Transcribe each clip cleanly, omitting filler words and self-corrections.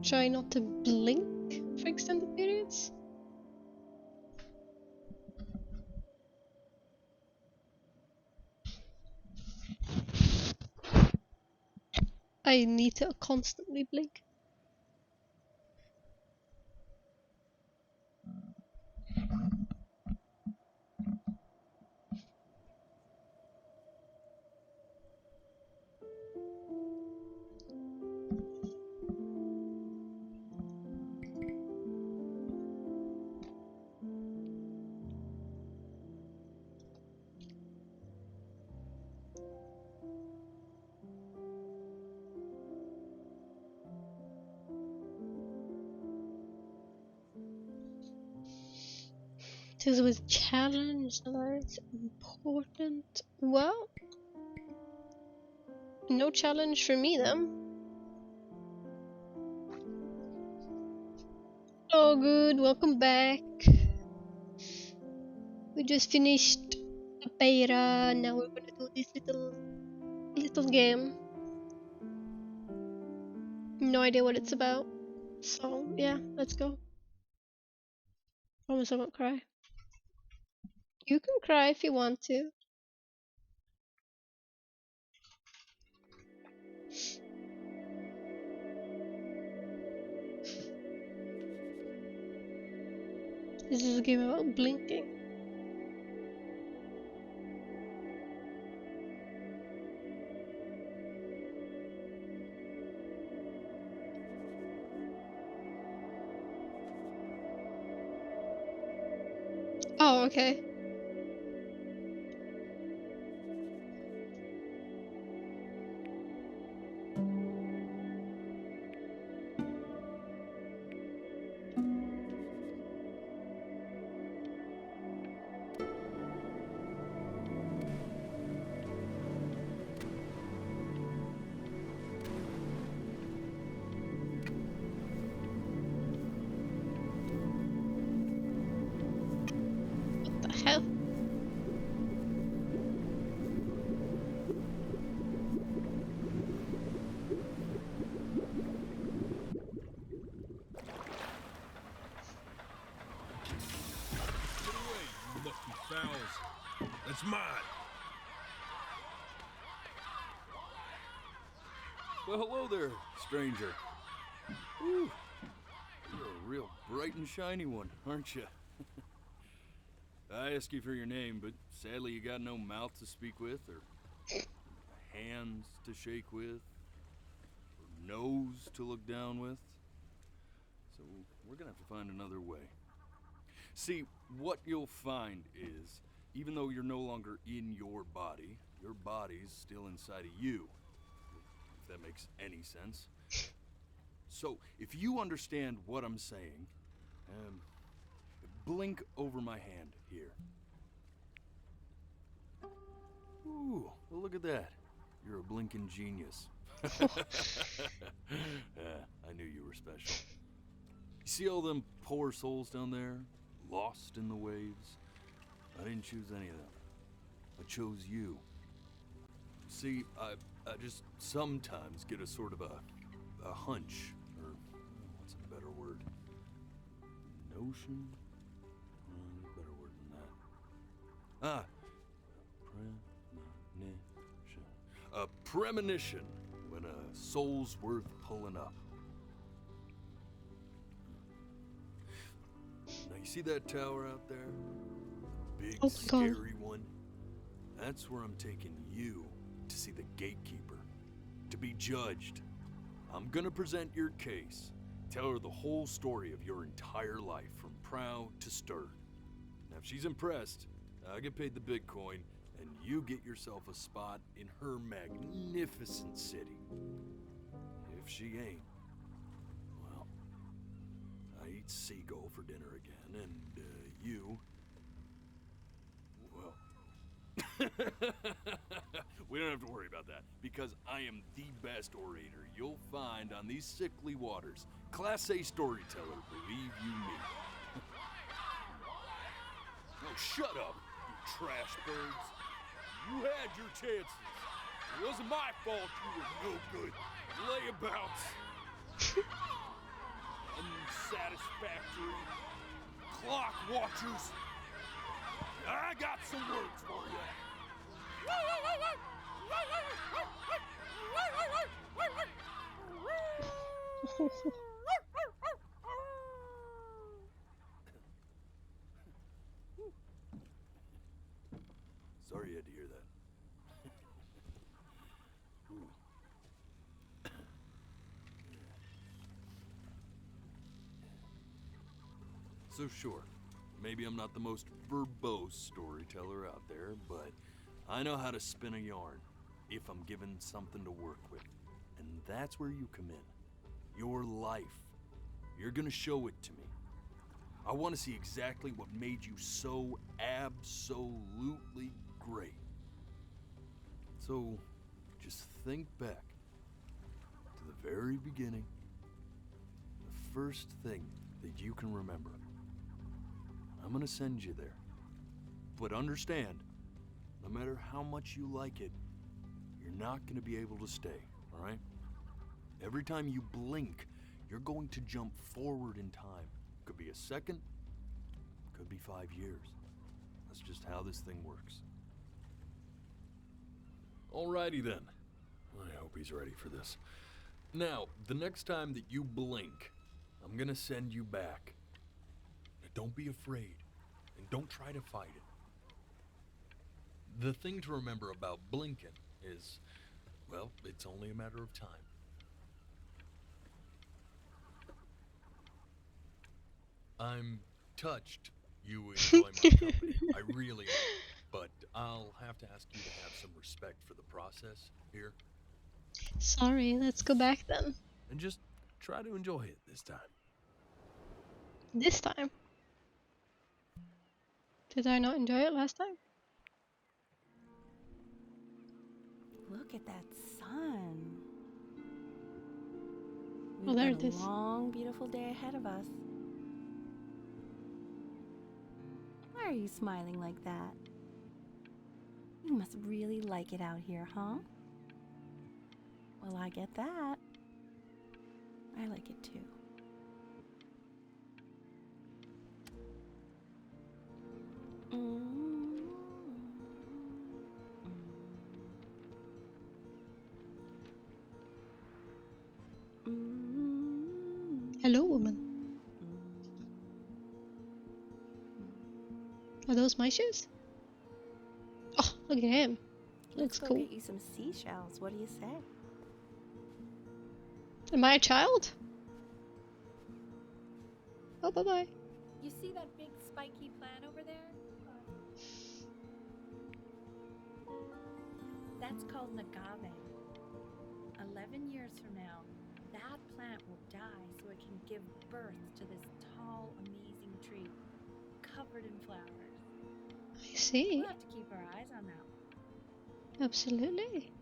Try not to blink for extended periods. I need to constantly blink. This was a challenge that's important. Well, no challenge for me then. Oh good, welcome back. We just finished the beta, now we're gonna do this little game. No idea what it's about. So yeah, let's go. Promise I won't cry. You can cry if you want to. This is a game about blinking. Oh, okay. What the hell? Get away, you lucky fowls. That's mine. Well, hello there, stranger. Whew. You're a real bright and shiny one, aren't you? I asked you for your name, but sadly you got no mouth to speak with, or hands to shake with, or nose to look down with. So we're gonna have to find another way. See, what you'll find is, even though you're no longer in your body's still inside of you. If that makes any sense. So, if you understand what I'm saying, blink over my hand here. Ooh, well look at that. You're a blinking genius. I knew you were special. You see all them poor souls down there, lost in the waves? I didn't choose any of them. I chose you. See, I just sometimes get a sort of a hunch, or what's a better word? Notion? Better word than that. Premonition. A premonition when a soul's worth pulling up. Now you see that tower out there? Big, Oh my God. scary one? That's where I'm taking you to see the gatekeeper, to be judged. I'm gonna present your case, tell her the whole story of your entire life, from prow to stern. Now if she's impressed, I get paid the Bitcoin, and you get yourself a spot in her magnificent city. If she ain't, well, I eat seagull for dinner again, and you, well, we don't have to worry about that, because I am the best orator you'll find on these sickly waters. Class A storyteller, believe you me. Oh, shut up, you trash birds. You had your chances. It wasn't my fault you were no good layabouts. Clock watchers! I got some words for you. Sorry you had to hear that. So sure, maybe I'm not the most verbose storyteller out there, but I know how to spin a yarn if I'm given something to work with. And that's where you come in. Your life. You're gonna show it to me. I want to see exactly what made you so absolutely great. So, just think back to the very beginning, the first thing that you can remember. I'm gonna send you there. But understand, no matter how much you like it, you're not gonna be able to stay, all right? Every time you blink, you're going to jump forward in time. Could be a second, could be 5 years. That's just how this thing works. Alrighty then. I hope he's ready for this. Now, the next time that you blink, I'm gonna send you back. Now, don't be afraid, and don't try to fight it. The thing to remember about blinking is, well, it's only a matter of time. I'm touched you enjoy my company. I really am. But I'll have to ask you to have some respect for the process here. Sorry, let's go back then. And just try to enjoy it this time. This time. Did I not enjoy it last time? Look at that sun. Well, We've there got it is. a long, beautiful day ahead of us. Why are you smiling like that? You must really like it out here, huh? Well, I get that. I like it too. Hello, woman. Are those my shoes? Oh, look at him. Let's Looks go cool. get you some seashells. What do you say? Am I a child? Oh, bye-bye. You see that big spiky plant over there? That's called an agave. 11 years from now, that plant will die so it can give birth to this tall, amazing tree covered in flowers. I see. We'll have to keep our eyes on that one. Absolutely.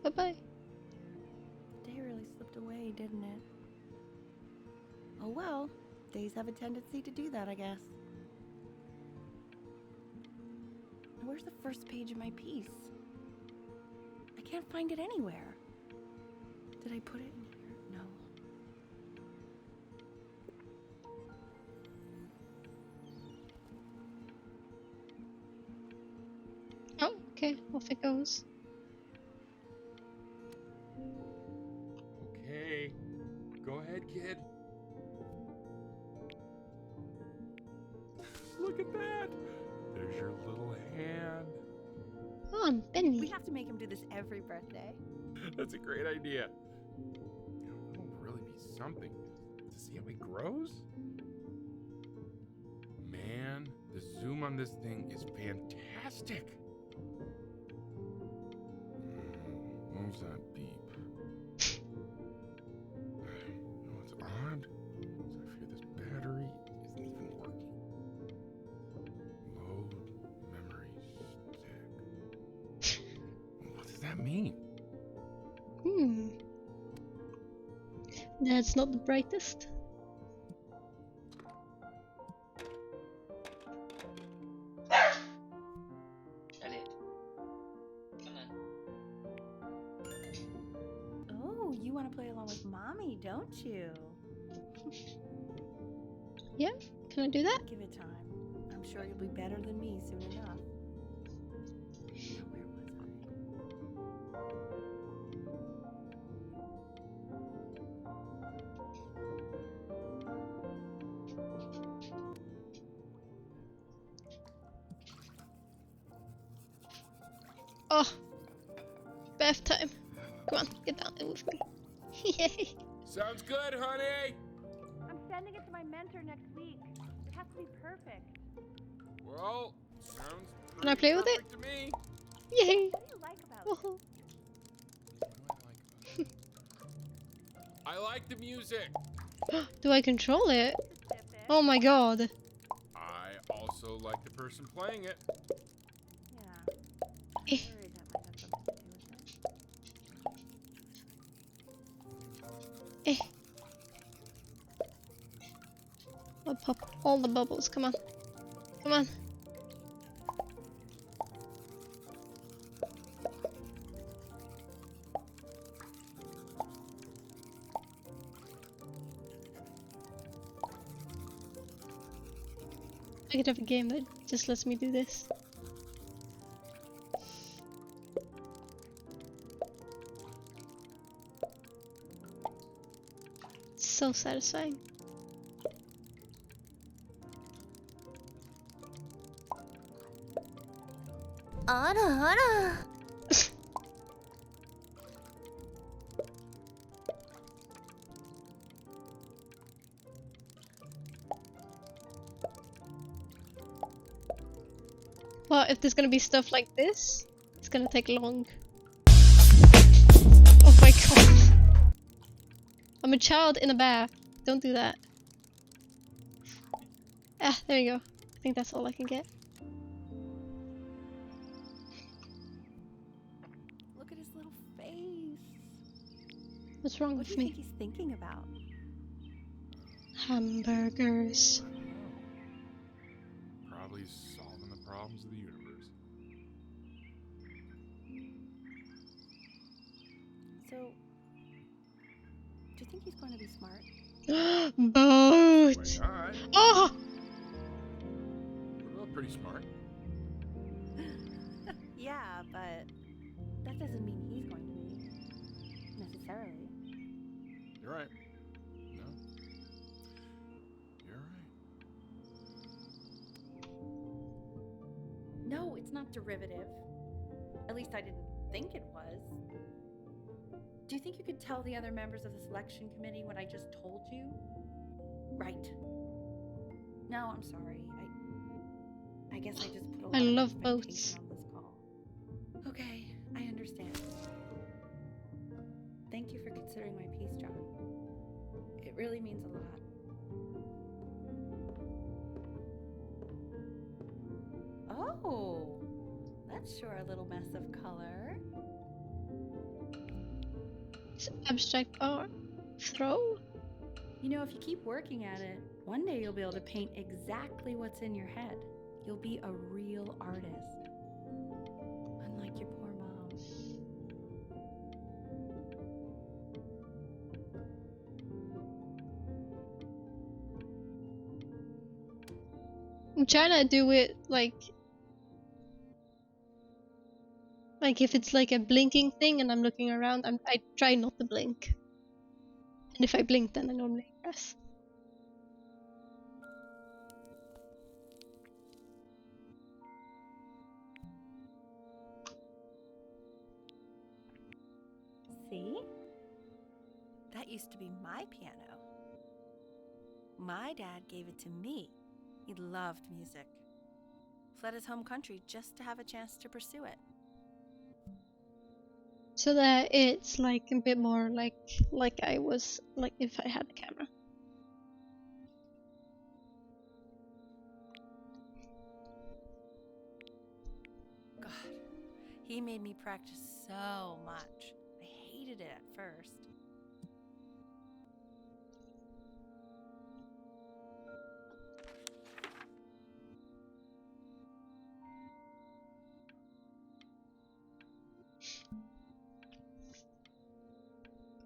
Bye-bye. The day really slipped away, didn't it? Oh well, days have a tendency to do that, I guess. Where's the first page of my piece? I can't find it anywhere. Did I put it in here? No. Oh, okay. Off it goes. Okay, go ahead, kid. Look at that! There's your little hand. Oh, I'm Benny. We have to make him do this every birthday. That's a great idea. You know, it'll really be something to see how he grows. Man, the zoom on this thing is fantastic. What was that beep? You know what's odd? Is I fear this battery isn't even working. Load memory stick. What does that mean? That's not the brightest. Elliot, come on. Oh, you want to play along with Mommy, don't you? Yeah, can I do that? Give it time. I'm sure you'll be better than me soon enough. Now, where was I? Oh, bath time. Come on, get down there with me. Yay. Sounds good, honey. I'm sending it to my mentor next week. It has to be perfect. Well, sounds Can I play with it? perfect to me. Yay. What do you like about it? Oh. What do I like the music. Do I control it? Specific. Oh my god. I also like the person playing it. Yeah. Eh. I'm worried that might have something to do with it. I'll pop all the bubbles. Come on. Come on. I could have a game that just lets me do this. It's so satisfying. Well, if there's gonna be stuff like this, it's gonna take long. Oh my god. I'm a child in a bath. Don't do that. Ah, there you go. I think that's all I can get. Look at his little face. What's wrong What do with you me? think he's thinking about? Hamburgers. Probably solving the problems of the universe. So, do you think he's going to be smart? Boat! Why not? Oh! We're both pretty smart. Yeah, but that doesn't mean he's going to be. Necessarily. You're right. No. You're right. No, it's not derivative. At least I didn't think it was. Do you think you could tell the other members of the selection committee what I just told you? Right. No, I'm sorry. I guess I just put a lot I of love expectation boats. on this call. Okay, I understand. Thank you for considering my piece, John. It really means a lot. Oh, that's sure a little mess of color. It's abstract art. Throw? You know, if you keep working at it, one day you'll be able to paint exactly what's in your head. You'll be a real artist. Unlike your poor mom. I'm trying to do it like if it's like a blinking thing and I'm looking around, I try not to blink. And if I blink, then I normally press. See? That used to be my piano. My dad gave it to me. He loved music. Fled his home country just to have a chance to pursue it. So that it's like a bit more like I was like if I had a camera. God, he made me practice so much. I hated it at first.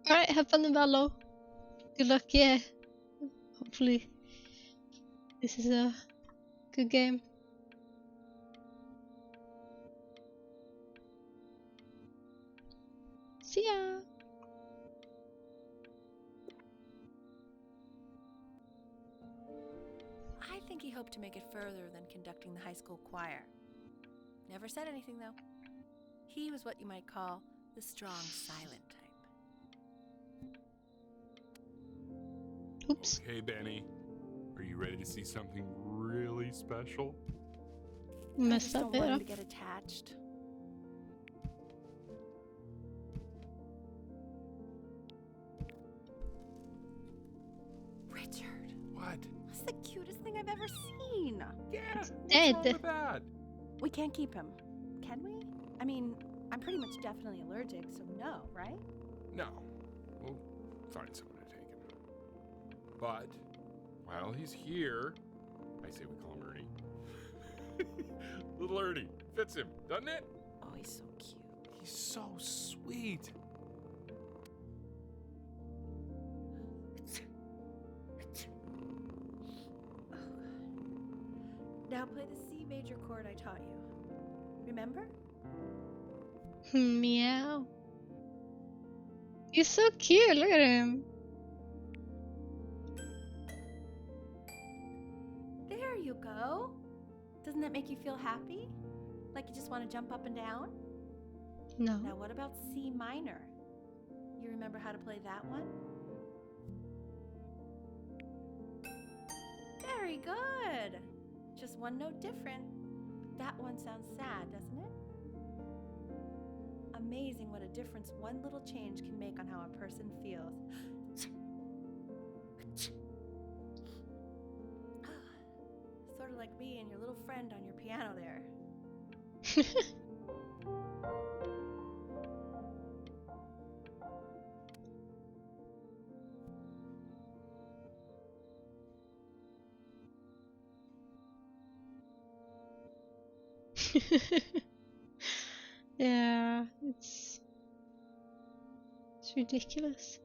Alright, have fun in Vallo. Good luck, yeah. Hopefully This is a good game. See ya! I think he hoped to make it further than conducting the high school choir. Never said anything, though. He was what you might call the strong, silent type. Oops. Hey, Benny. Are you ready to see something really special? I just Messed don't up it want him up. to get attached. Richard, What? that's the cutest thing I've ever seen. Yeah. What's dead. wrong with that? We can't keep him, can we? I mean, I'm pretty much definitely allergic, so no, right? No. We'll find someone to take him. But while he's here, I say we call him Ernie. Little Ernie. Fits him, doesn't it? Oh, he's so cute. He's so sweet. Now play the C major chord I taught you. Remember? Meow. He's so cute, look at him. There you go. Doesn't that make you feel happy? Like you just want to jump up and down? No. Now what about C minor? You remember how to play that one? Very good. Just one note different. That one sounds sad, doesn't it? Amazing what a difference one little change can make on how a person feels. Sort of like me and your little friend on your piano there. Yeah, it's ridiculous.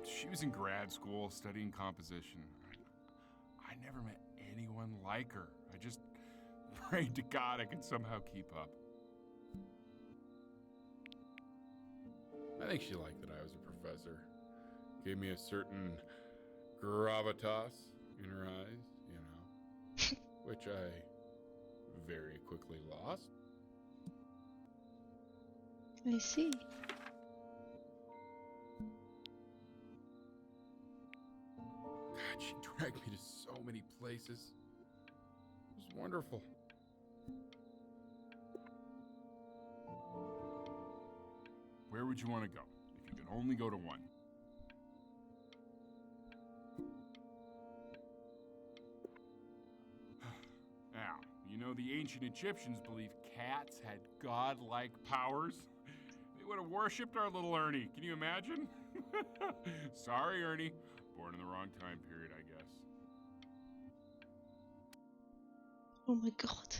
She was in grad school studying composition. I never met anyone like her. I just prayed to God I could somehow keep up. I think she liked that I was a professor. Gave me a certain gravitas in her eyes, you know, which I very quickly lost. I see. God, she dragged me to so many places. It was wonderful. Where would you want to go if you could only go to one? Now, you know the ancient Egyptians believed cats had godlike powers. They would have worshipped our little Ernie. Can you imagine? Sorry, Ernie. Born in the wrong time period, I guess. Oh my god.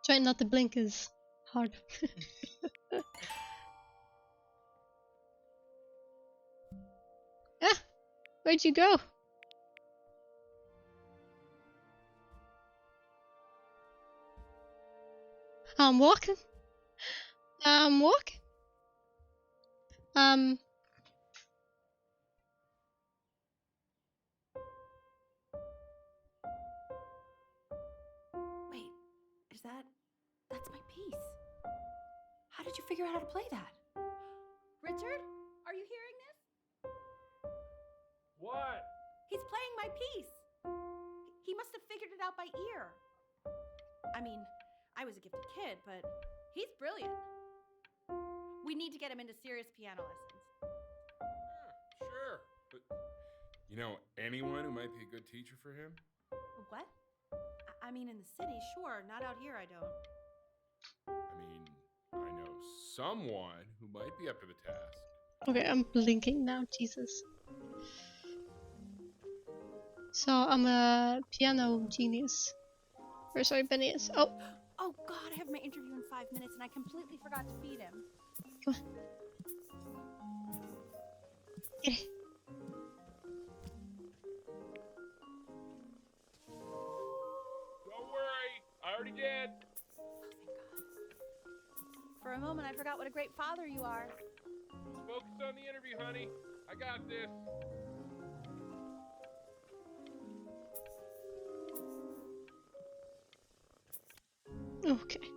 Trying not to blink is hard. Ah! Where'd you go? I'm walking. I'm walking. Wait, that's my piece. How did you figure out how to play that? Richard, are you hearing this? What? He's playing my piece. He must have figured it out by ear. I mean, I was a gifted kid, but he's brilliant. We need to get him into serious piano lessons. Yeah, sure. But you know anyone who might be a good teacher for him? What? I mean, in the city, sure. Not out here, I don't. I mean, I know someone who might be up to the task. Okay, I'm blinking now, Jesus. So I'm a piano genius. Or sorry, Benny is. Oh, Oh God, I have my interview in 5 minutes and I completely forgot to feed him. Come on. Get it. Don't worry, I already did. For a moment, I forgot what a great father you are. Focus on the interview, honey. I got this. Okay.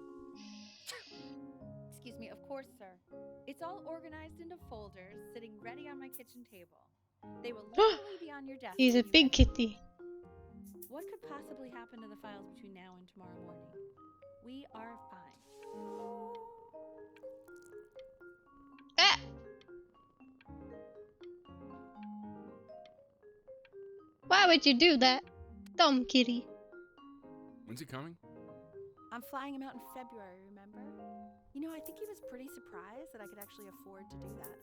Excuse me, of course, sir. It's all organized into folders, sitting ready on my kitchen table. They will literally be on your desk. He's a when you big get home. kitty. What could possibly happen to the files between now and tomorrow morning? We are fine. Ah! Why would you do that? Dumb kitty. When's he coming? I'm flying him out in February, remember? You know, I think he was pretty surprised that I could actually afford to do that.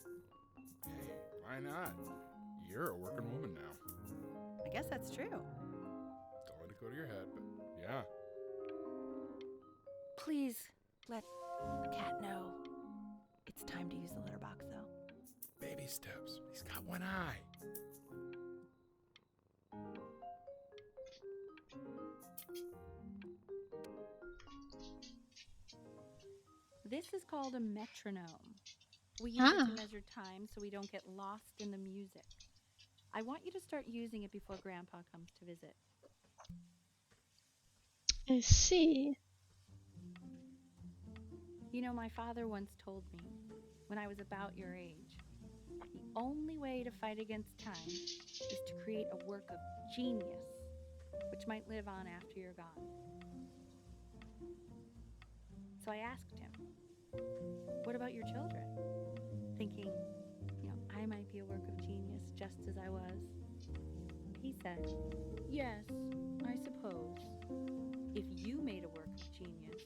Hey, why not? You're a working woman now. I guess that's true. Don't let it go to your head, but yeah. Please let the cat know. It's time to use the litter box, though. Baby steps. He's got one eye. This is called a metronome. We use it Ah. to measure time so we don't get lost in the music. I want you to start using it before Grandpa comes to visit. I see. You know, my father once told me, when I was about your age, the only way to fight against time is to create a work of genius, which might live on after you're gone. So I asked him, what about your children? Thinking, I might be a work of genius just as I was. He said, yes, I suppose. If you made a work of genius,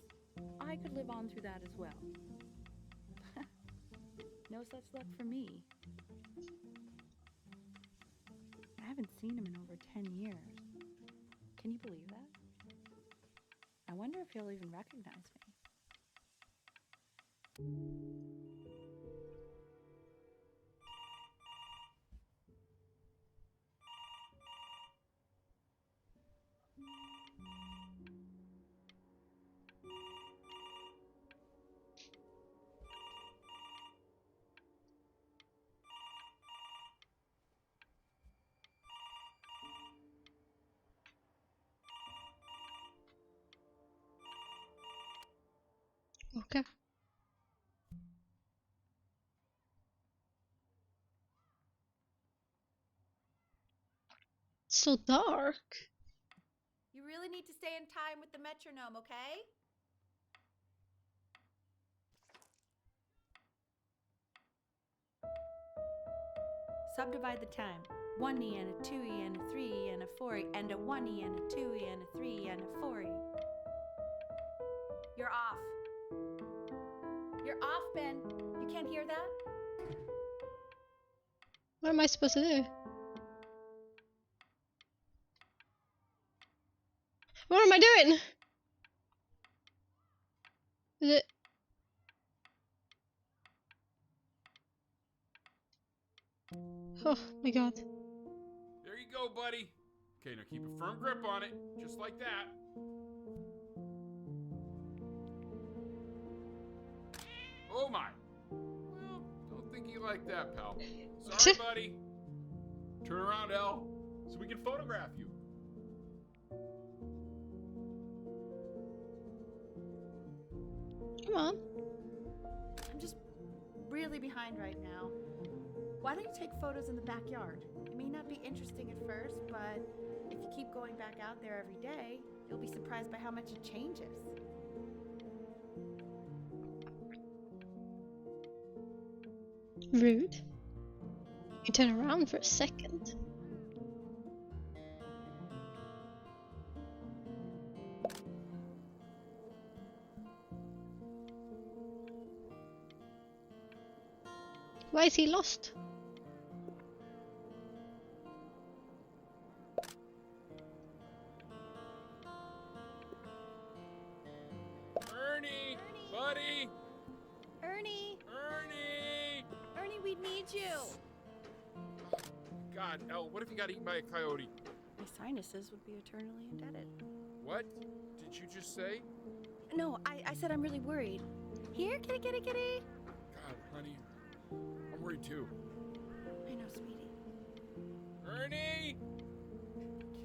I could live on through that as well. No such luck for me. I haven't seen him in over 10 years. Can you believe that? I wonder if he'll even recognize me. Okay. It's so dark. You really need to stay in time with the metronome, okay? Subdivide the time. 1E and a 2E and a 3E and a 4E and a 1E and a 2E and a 3E and a 4E. You're off. You're off, Ben. You can't hear that? What am I supposed to do? What am I doing? Is it? Oh my god. There you go, buddy. Okay, now keep a firm grip on it, just like that. Oh my. Well, don't think you like that, pal. Sorry, buddy. Turn around, Elle, so we can photograph you. Come on. I'm just really behind right now. Why don't you take photos in the backyard? It may not be interesting at first, but if you keep going back out there every day, you'll be surprised by how much it changes. Rude. You turn around for a second. Why is he lost? Buddy! Ernie! Ernie! Ernie, we need you! God, Elle, what if you got eaten by a coyote? My sinuses would be eternally indebted. What did you just say? No, I said I'm really worried. Here, kitty, kitty, kitty! God, honey, I'm worried too. I know, sweetie. Ernie!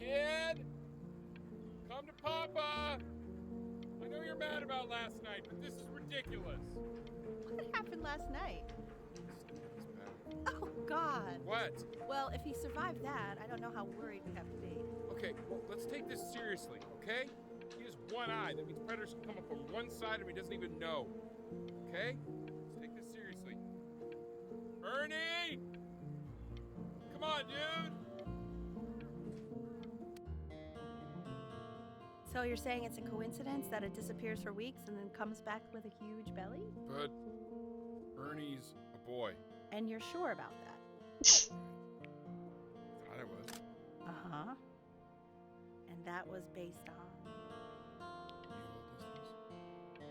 Kid! Come to Papa! I know you're mad about last night, but this is ridiculous. What happened last night? It's bad. Oh, God. What? Well, if he survived that, I don't know how worried we have to be. Okay, well, let's take this seriously, okay? He has one eye. That means predators can come up from one side of him he doesn't even know. Okay? Let's take this seriously. Ernie! Come on, dude! So you're saying it's a coincidence that it disappears for weeks and then comes back with a huge belly? But Ernie's a boy. And you're sure about that? Thought I was. Uh-huh. And that was based on...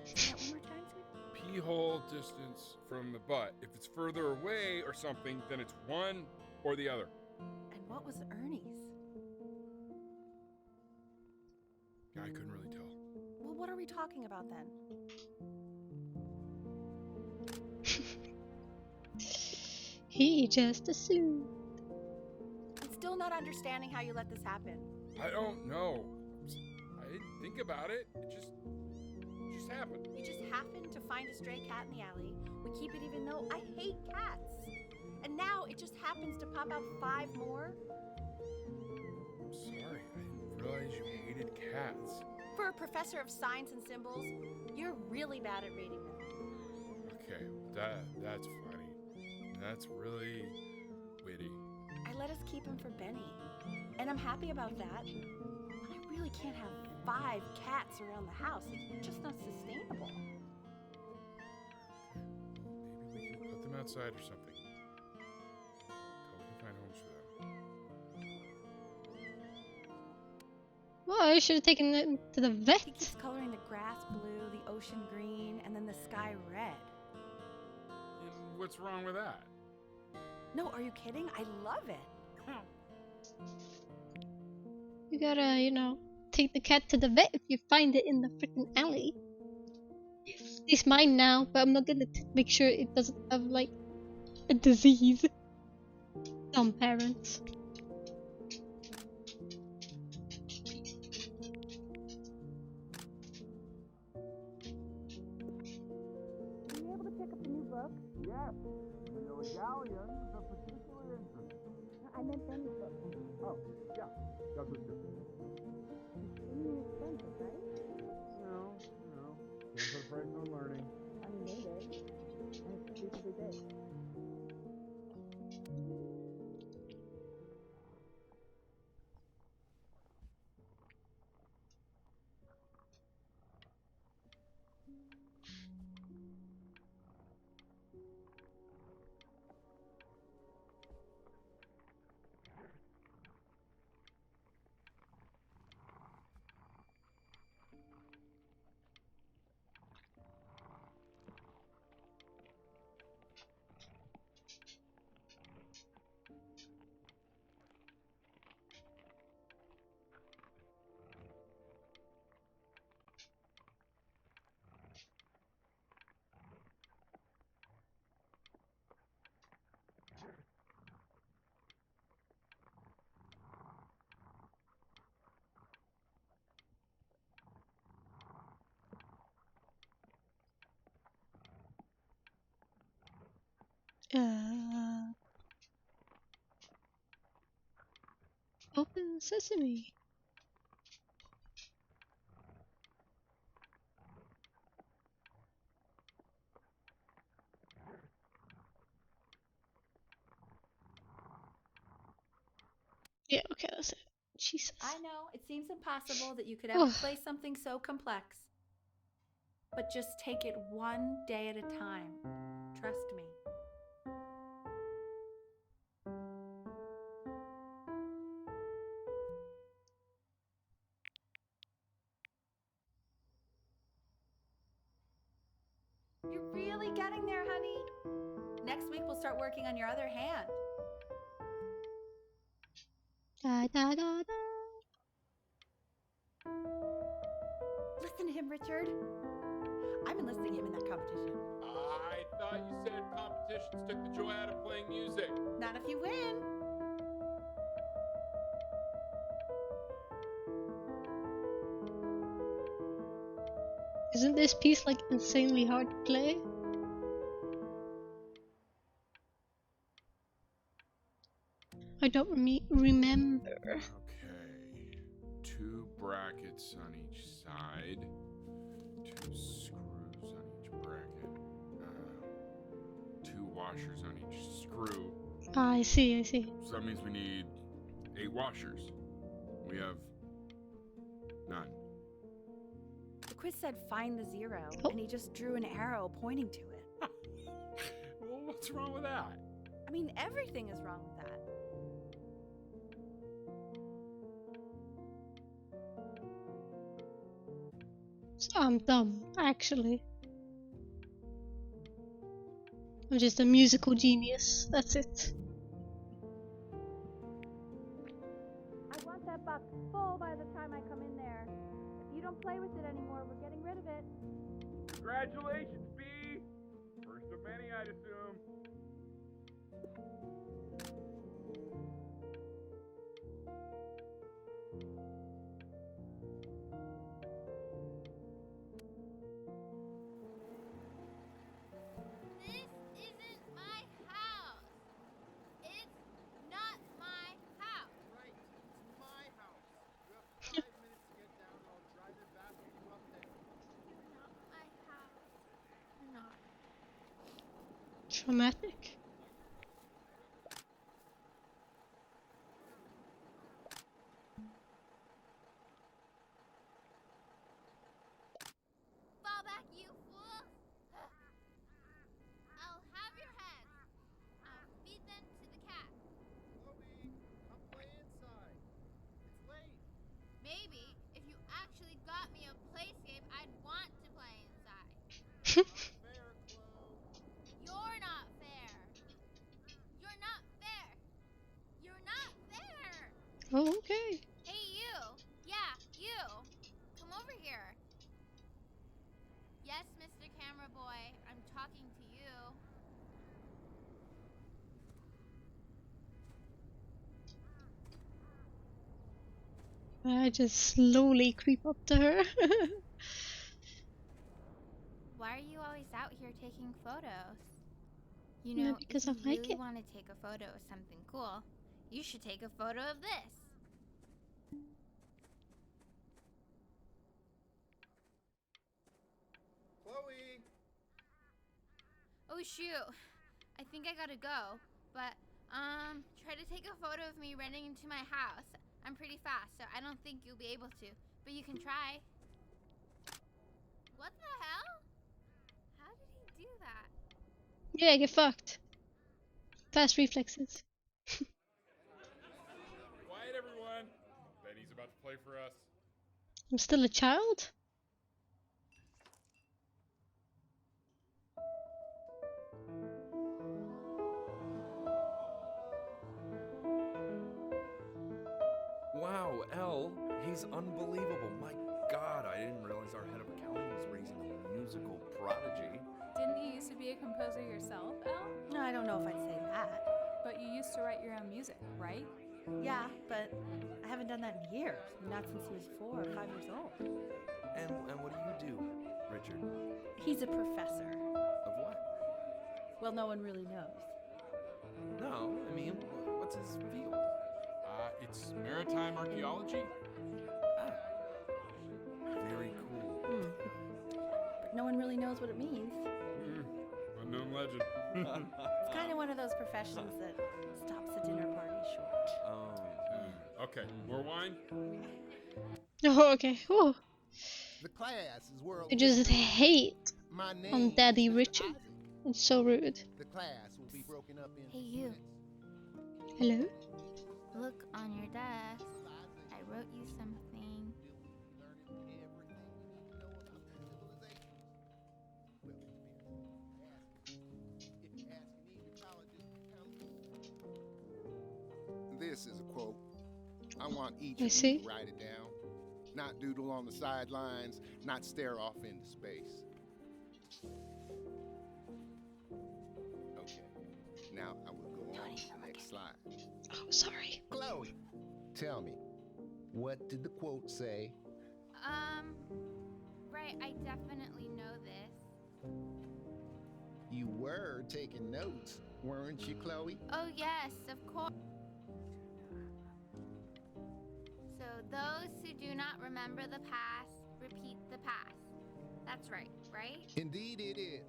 Say that one more time, sweetie? Pee-hole distance from the butt. If it's further away or something, then it's one or the other. And what was Ernie's? I couldn't really tell. Well, what are we talking about then? He just assumed. I'm still not understanding how you let this happen. I don't know. I didn't think about it. It just happened. We just happened to find a stray cat in the alley. We keep it even though I hate cats. And now it just happens to pop out 5 more? I'm sorry. I didn't realize you hated cats. For a professor of signs and symbols, you're really bad at reading them. Okay, that's funny. That's really witty. I let us keep him for Benny. And I'm happy about that. But I really can't have 5 cats around the house. It's just not sustainable. Maybe we can put them outside or something. Until we can find homes for them. Well, I should have taken it to the He vet. keeps coloring the grass blue, the ocean green, and then the sky red. And what's wrong with that? No, are you kidding? I love it. You gotta, take the cat to the vet if you find it in the freaking alley. Yes. It's mine now, but I'm not gonna make sure it doesn't have, like, a disease. Dumb parents. Were you able to pick up the new book? Yes, the Illegalians of particular interest. I meant Benny's book. Oh, yeah, that's what's good. It's expensive, right? Can't put a price on learning. I mean, they did. And it's stupidly big. Open sesame. Yeah, okay, that's it. Jesus. I know, it seems impossible that you could ever Ugh. play something so complex. But just take it one day at a time. Trust me. finally getting there, honey. Next week we'll start working on your other hand. Da da da da. Listen to him, Richard. I'm enlisting him in that competition. I thought you said competitions took the joy out of playing music. Not if you win. Isn't this piece like insanely hard to play? I don't remember. Okay. 2 brackets on each side. 2 screws on each bracket. 2 washers on each screw. Ah, I see, I see. So that means we need 8 washers. We have none. The quiz said find the 0, Oh. and he just drew an arrow pointing to it. Well, what's wrong with that? I mean, everything is wrong with that. I'm dumb, actually. I'm just a musical genius, that's it. I want that box full by the time I come in there. If you don't play with it anymore, we're getting rid of it. Congratulations, B! First of many, I'd assume. This isn't my house. It's not my house. Right, it's my house. You have 5 minutes to get down, and I'll drive your back with you up there. It's not my house. Not. Traumatic. Fall back, you fool. I'll have your heads. I'll feed them to the cat. Chloe, come play inside. It's late. Maybe if you actually got me a playscape, I'd want to play inside. Fair, Chloe. You're not fair. You're not fair. You're not fair. Oh, okay. Hey, you. Yeah, you. Come over here. Yes, Mr. Camera Boy, I'm talking to you. I just slowly creep up to her. Why are you always out here taking photos? You Yeah, know, because if I you like really it. want to take a photo of something cool, you should take a photo of this. Chloe! Oh shoot, I think I gotta go. But try to take a photo of me running into my house. I'm pretty fast, so I don't think you'll be able to. But you can try. What the hell? How did he do that? Yeah, get fucked. Fast reflexes. Quiet, everyone. Benny's about to play for us. I'm still a child? Wow, Elle, he's unbelievable. My God, I didn't realize our head of accounting was raising a musical prodigy. Didn't you used to be a composer yourself, Elle? No, I don't know if I'd say that. But you used to write your own music, right? Yeah, but I haven't done that in years. Not since he was 4 or 5 years old. And what do you do, Richard? He's a professor. Of what? Well, no one really knows. No, I mean, what's his field? It's maritime archaeology. Ah, very cool. But no one really knows what it means. Unknown legend. It's kind of one of those professions that stops a dinner party short. Oh, Okay, more wine? Oh, okay. Oh, The class is world. I just hate My name on Daddy is Mr. Richard. Isaac. It's so rude. The class will be broken up into Hey, you. units. Hello? Look on your desk. I wrote you something. This is a quote. I want each I of you see. to write it down. Not doodle on the sidelines, not stare off into space. Okay, now I will go on to the next slide. Oh, sorry. Chloe, tell me, what did the quote say? Right, I definitely know this. You were taking notes, weren't you, Chloe? Oh, yes, of course. So, those who do not remember the past, repeat the past. That's right, right? Indeed it is.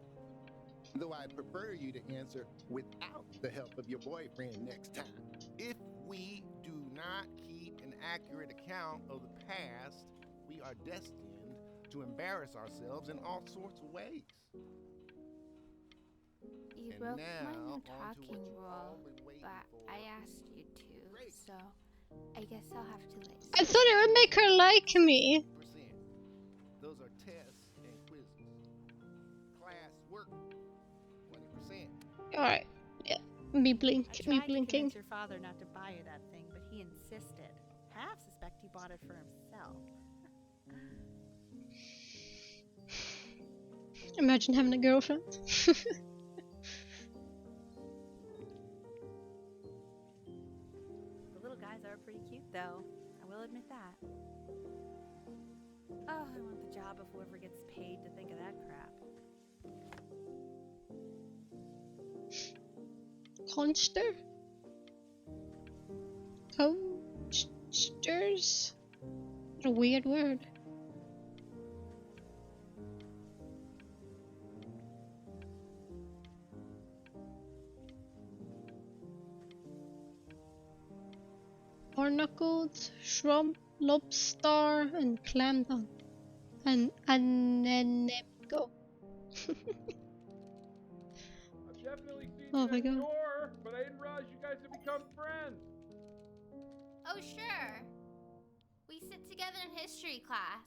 Though I prefer you to answer without the help of your boyfriend next time. If we do not keep an accurate account of the past, we are destined to embarrass ourselves in all sorts of ways. You And broke now, my on no to what talking you've all rule, been waiting but for. I asked you to, Great. so I guess I'll have to let I thought it would make her like me. 60%. Those are tests and quizzes. Class work, 20%. Alright. Yeah. Me blink. I Me tried to blinking. convince your father not to buy you that thing, but he insisted. Half suspect he bought it for himself. Imagine having a girlfriend. The little guys are pretty cute, though. I will admit that. Oh, I want the job of whoever gets paid to think of that crap. Conster? Consters? What a weird word. Barnacled, shrimp, lobster, and clam down. And anemgo. I've definitely seen Oh you my at the God. door, but I didn't realize you guys had become friends. Oh, sure. We sit together in history class.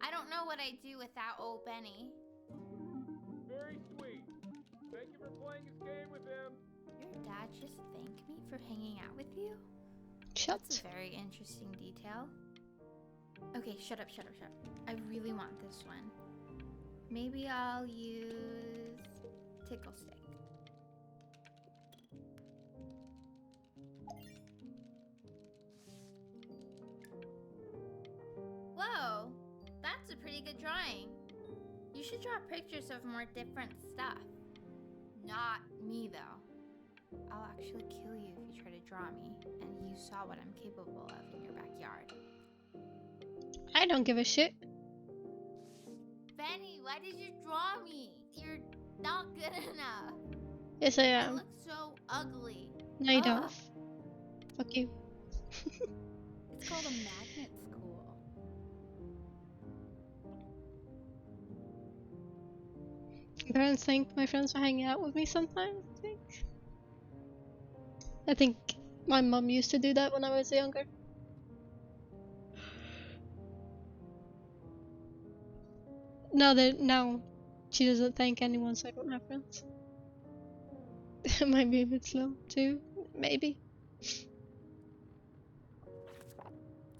I don't know what I'd do without old Benny. Very sweet. Thank you for playing this game with him. Your dad just thanked me for hanging out with you? Shut. That's a very interesting detail. Okay, shut up. I really want this one. Maybe I'll use Tickle Stick. Whoa, that's a pretty good drawing. You should draw pictures of more different stuff. Not me, though. I'll actually kill you if you try to draw me, and you saw what I'm capable of in your backyard. I don't give a shit. Benny, why did you draw me? You're not good enough. Yes, I I am. look so ugly. No, you Ugh. don't. Fuck you. It's called a magnet school. My parents thank my friends for hanging out with me sometimes, I think my mom used to do that when I was younger. Now she doesn't thank anyone, so I don't have friends. It might be a bit slow too, maybe. It's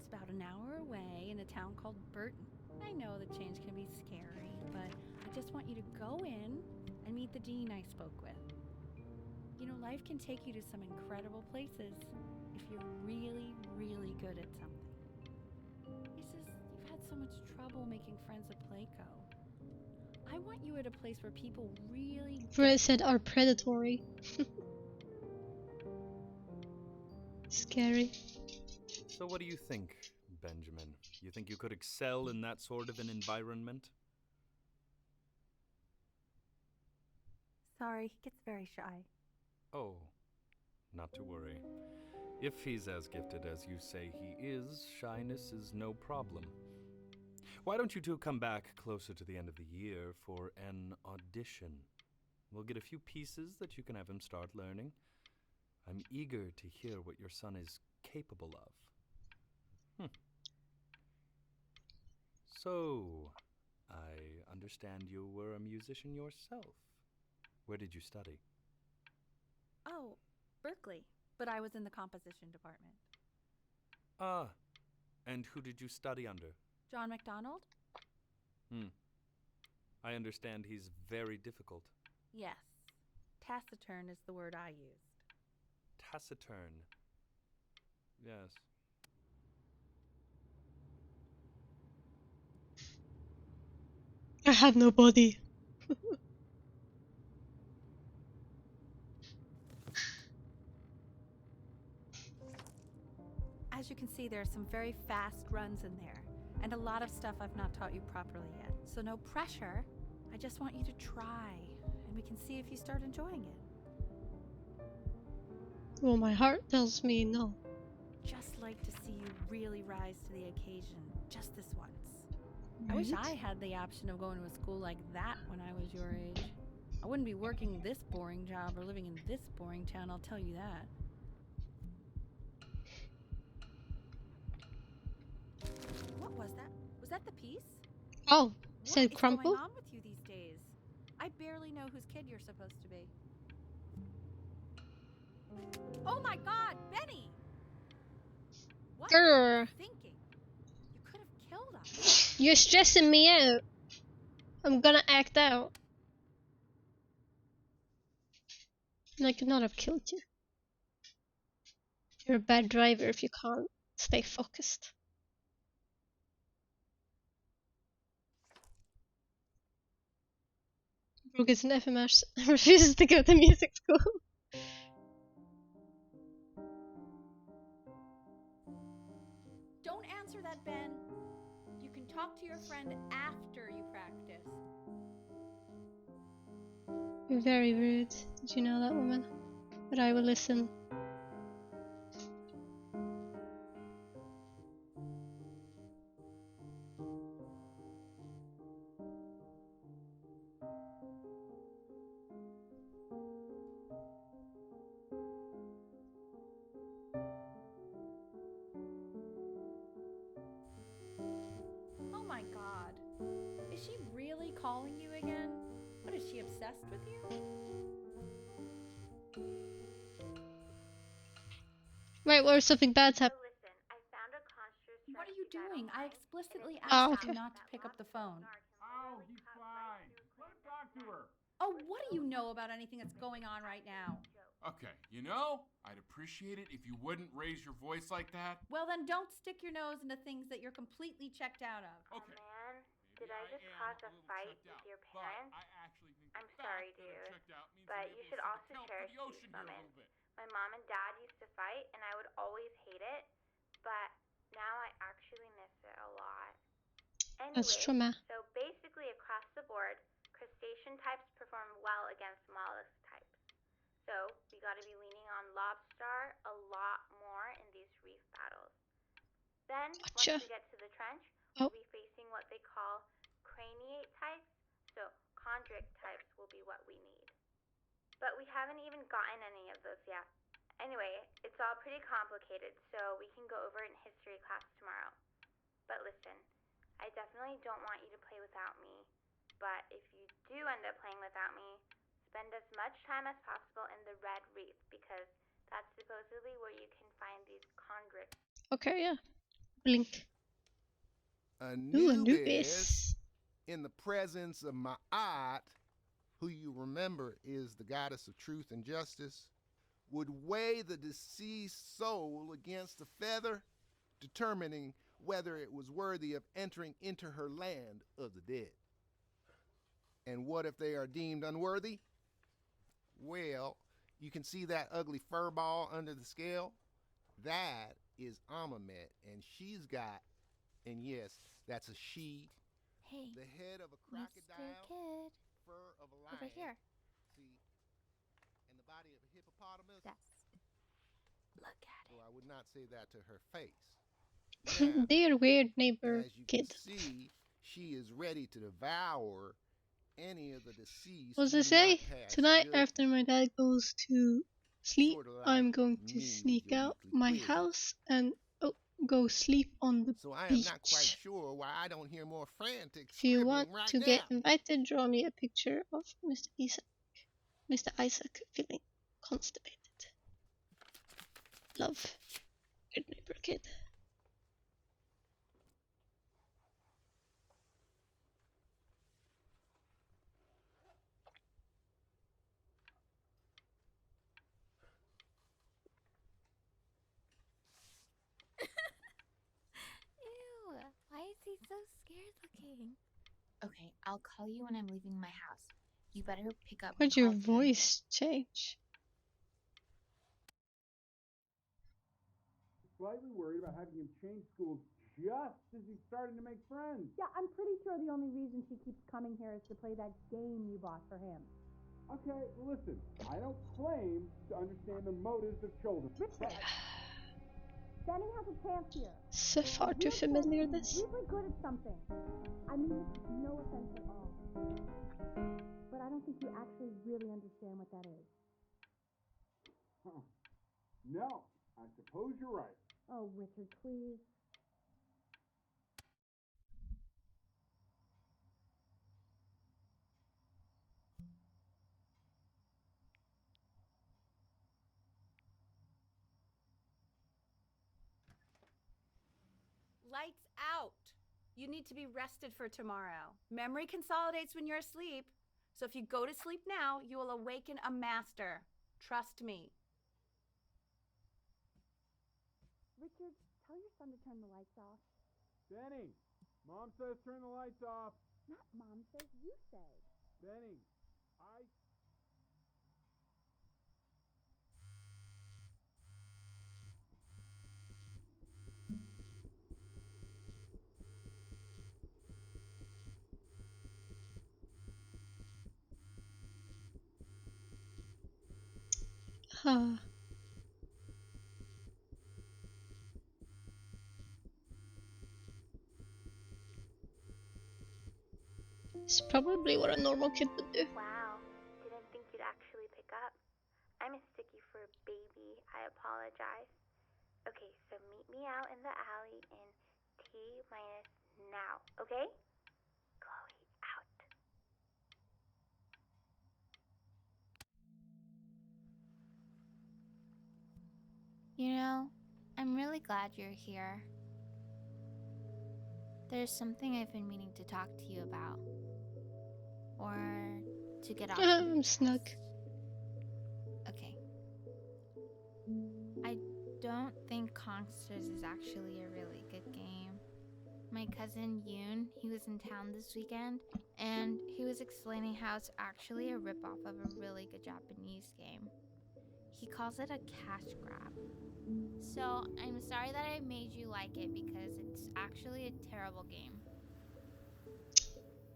about an hour away in a town called Burton. I know the change can be scary, but I just want you to go in and meet the dean I spoke with. You know, life can take you to some incredible places if you're really, really good at something. It's just, you've had so much trouble making friends at Playco. I want you at a place where people really Brett said are predatory. Scary. So what do you think, Benjamin? You think you could excel in that sort of an environment? Sorry, he gets very shy. Oh, not to worry. If he's as gifted as you say he is, shyness is no problem. Why don't you two come back closer to the end of the year for an audition? We'll get a few pieces that you can have him start learning. I'm eager to hear what your son is capable of. So, I understand you were a musician yourself. Where did you study? Oh, Berkeley. but I was in the composition department. Ah, and who did you study under? John MacDonald? I understand he's very difficult. Yes. Taciturn is the word I used. Taciturn. Yes. I have no body. As you can see, there are some very fast runs in there, and a lot of stuff I've not taught you properly yet. So no pressure. I just want you to try, and we can see if you start enjoying it. Well, my heart tells me no. Just like to see you really rise to the occasion, just this once. I wish I had the option of going to a school like that when I was your age. I wouldn't be working this boring job or living in this boring town, I'll tell you that. What was that? Was that the piece? Oh, said What Crumple? is going on with you these days? I barely know whose kid you're supposed to be. Oh my God, Benny! What were Grr. you thinking? You could have killed us. You're stressing me out. I'm gonna act out. And I could not have killed you. You're a bad driver if you can't stay focused. Brooke is an FMS and refuses to go to music school. Don't answer that, Ben. You can talk to your friend after you practice. You're very rude. Did you know that, woman? But I will listen. Oh my God. Is she really calling you again? What, is she obsessed with you? Right, or something bad's happened. What are you doing? I explicitly Oh, asked you okay. not to pick up the phone. Oh, he's fine. Let him talk to her. Oh, what do you know about anything that's going on right now? Okay, you know, I'd appreciate it if you wouldn't raise your voice like that. Well, then don't stick your nose into things that you're completely checked out of. Okay. Man, did maybe I just am cause a little fight checked with out, your but parents? I actually think I'm the fact sorry, that I'm dude, checked out means but that you maybe should I also account for cherish the ocean these here a moments. little bit. My mom and dad used to fight, and I would always hate it, but now I actually miss it a lot. That's Anyway, trauma. so basically across the board, crustacean types perform well against mollusk types. So we got to be leaning on lobster a lot more in these reef battles. Then, Gotcha. once we get to the trench, Oh. we'll be facing what they call craniate types. So chondric types will be what we need. But we haven't even gotten any of those yet. Anyway, it's all pretty complicated, so we can go over it in history class tomorrow. But listen, I definitely don't want you to play without me. But if you do end up playing without me, spend as much time as possible in the Red Reef, because that's supposedly where you can find these chondric. Okay, yeah. Blink. Ooh, Anubis, Anubis. in the presence of Ma'at, who you remember is the goddess of truth and justice, would weigh the deceased soul against a feather, determining whether it was worthy of entering into her land of the dead. And what if they are deemed unworthy? Well, you can see that ugly fur ball under the scale? That is Amamet, and she's got, and yes, that's a she, Hey, the head of a Mr. crocodile, Kid, fur of a lion. over here. See, and the body of a hippopotamus. Yes. Look at Well, I would not say that to her face. Now, Dear weird neighbor as you kid. can see, she is ready to devour any of the deceased. What does who it do say? not pass Tonight, judgment. after my dad goes to sleep, Sorta like I'm going me to with sneak your out weekly my quiz. house and go sleep on the So I am not quite beach. sure why I don't hear more frantic If you scribbling want right to now. get invited, draw me a picture of Mr. Isaac. Mr. Isaac feeling constipated. Love. Good neighbor kid. Ew, why is he so scared looking? Okay, I'll call you when I'm leaving my house. You better pick up. Why'd your voice change? Slightly worried about having him change schools just as he's starting to make friends. Yeah, I'm pretty sure the only reason she keeps coming here is to play that game you bought for him. Okay, well listen, I don't claim to understand the motives of children. Danny has a chance here. So far too familiar this. Really good at something. I mean, no offense at all. But I don't think you actually really understand what that is. Huh. No, I suppose you're right. Oh, Richard, please. Lights out. You need to be rested for tomorrow. Memory consolidates when you're asleep. So if you go to sleep now, you will awaken a master. Trust me. Richard, tell your son to turn the lights off. Benny, Mom says turn the lights off. Not Mom says, you say. Benny, I... Huh. It's probably what a normal kid would do. Wow, didn't think you'd actually pick up. I mistook you for a baby. I apologize. Okay, so meet me out in the alley in T-minus now, okay? Chloe, out. You know, I'm really glad you're here. There's something I've been meaning to talk to you about. Or to get off. I'm snug. Okay. I don't think Consters is actually a really good game. My cousin Yoon, he was in town this weekend, and he was explaining how it's actually a ripoff of a really good Japanese game. He calls it a cash grab. So, I'm sorry that I made you like it because it's actually a terrible game.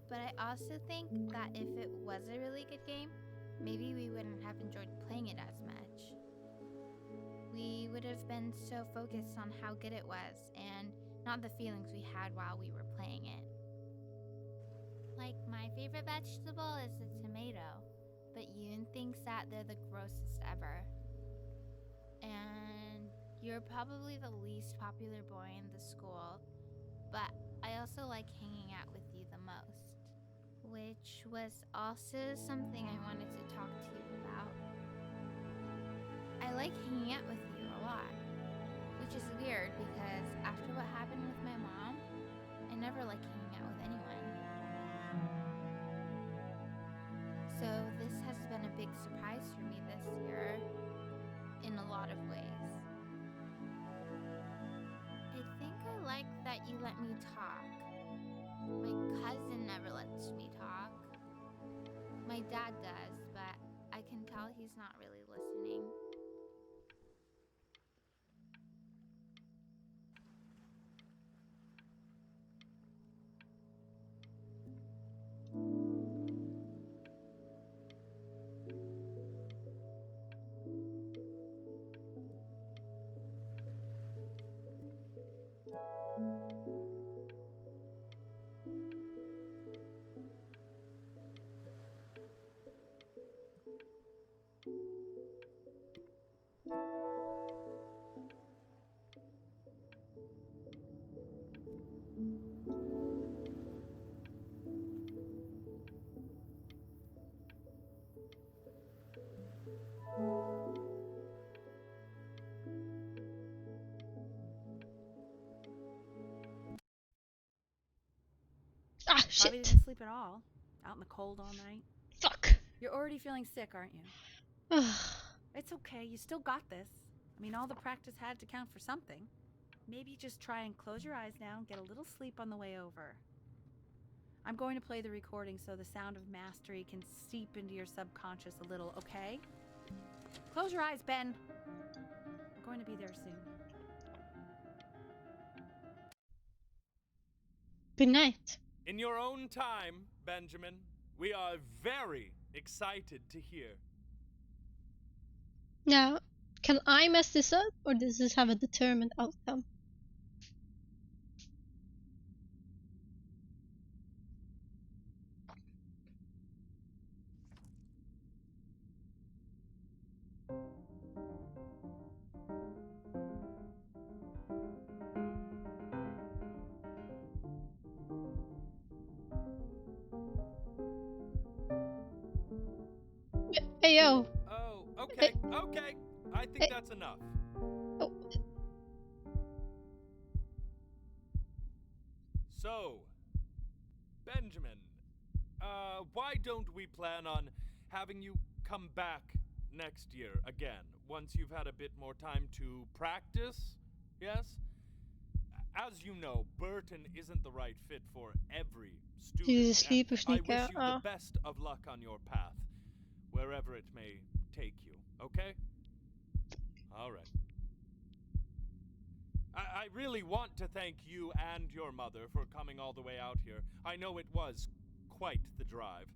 But I also think that if it was a really good game, maybe we wouldn't have enjoyed playing it as much. We would have been so focused on how good it was and not the feelings we had while we were playing it. Like, my favorite vegetable is the tomato, but Yoon thinks that they're the grossest ever. And you're probably the least popular boy in the school, but I also like hanging out with you the most. Which was also something I wanted to talk to you about. I like hanging out with you a lot, which is weird because after what happened with my mom, I never like hanging out with anyone. So this has been a big surprise for me this year, in a lot of ways. I think I like that you let me talk. My cousin never lets me talk. My dad does, but I can tell he's not really listening. Probably shit. didn't sleep at all. Out in the cold all night. Fuck. You're already feeling sick, aren't you? It's okay. You still got this. I mean, all the practice had to count for something. Maybe just try and close your eyes now and get a little sleep on the way over. I'm going to play the recording so the sound of mastery can seep into your subconscious a little, okay? Close your eyes, Ben. I'm going to be there soon. Good night. In your own time, Benjamin, we are very excited to hear. Now, can I mess this up, or does this have a determined outcome? Hey, yo. Oh, okay, okay. I think that's enough. Oh. So, Benjamin, why don't we plan on having you come back next year again, once you've had a bit more time to practice? Yes? As you know, Burton isn't the right fit for every student. He's asleep or I sneak wish out. you the best of luck on your path, wherever it may take you, okay? All right. I really want to thank you and your mother for coming all the way out here. I know it was quite the drive.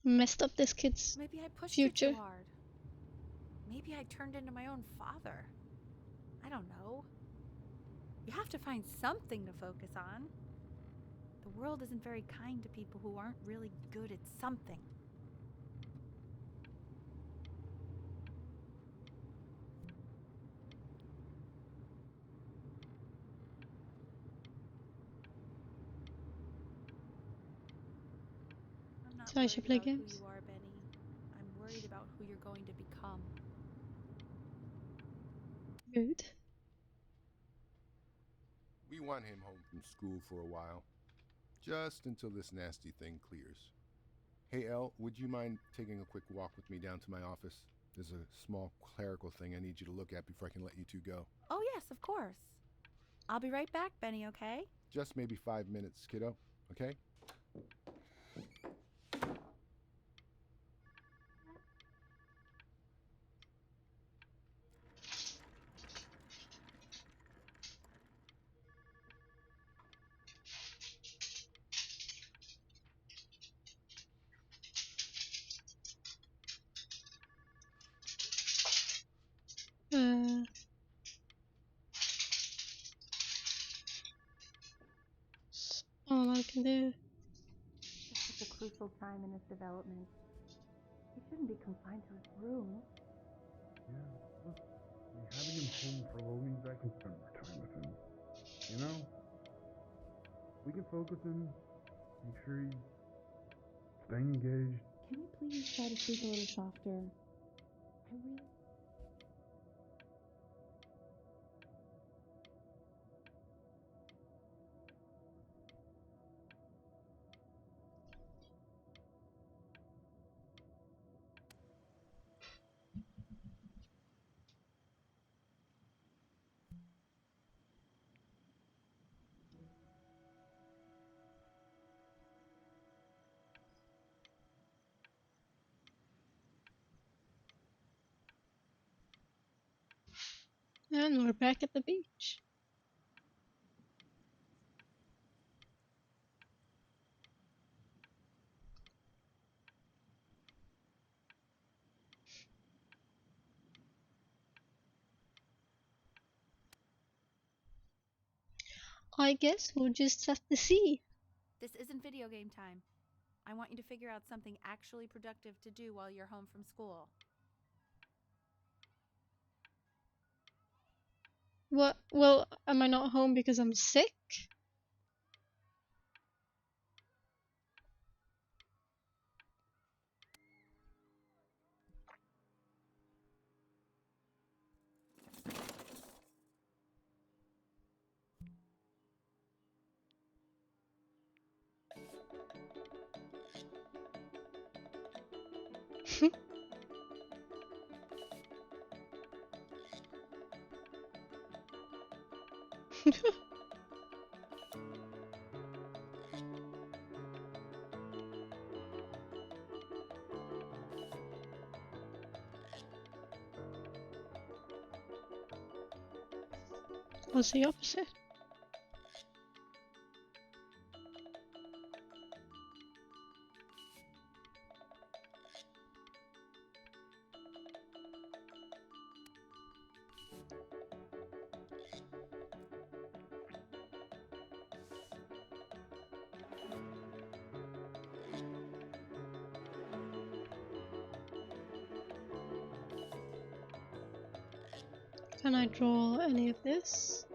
Messed up this kid's Maybe I pushed future. you too hard. Maybe I turned into my own father. I don't know. You have to find something to focus on. The world isn't very kind to people who aren't really good at something. I'm not So I should play worried about games? who you are, Benny. I'm worried about who you're going to become. Good. We want him home from school for a while. Just until this nasty thing clears. Hey, Elle, would you mind taking a quick walk with me down to my office? There's a small clerical thing I need you to look at before I can let you two go. Oh, yes, of course. I'll be right back, Benny, okay? Just maybe 5 minutes, kiddo, okay? All I can do. It's such a crucial time in his development. He shouldn't be confined to his room. Yeah, look, having him home for a little means I can spend more time with him. You know? We can focus him, make sure he's staying engaged. Can you please try to speak a little softer? I really... And we're back at the beach. I guess we'll just have to see. This isn't video game time. I want you to figure out something actually productive to do while you're home from school. What? Well, am I not home because I'm sick? What's the opposite? Can I draw any of this?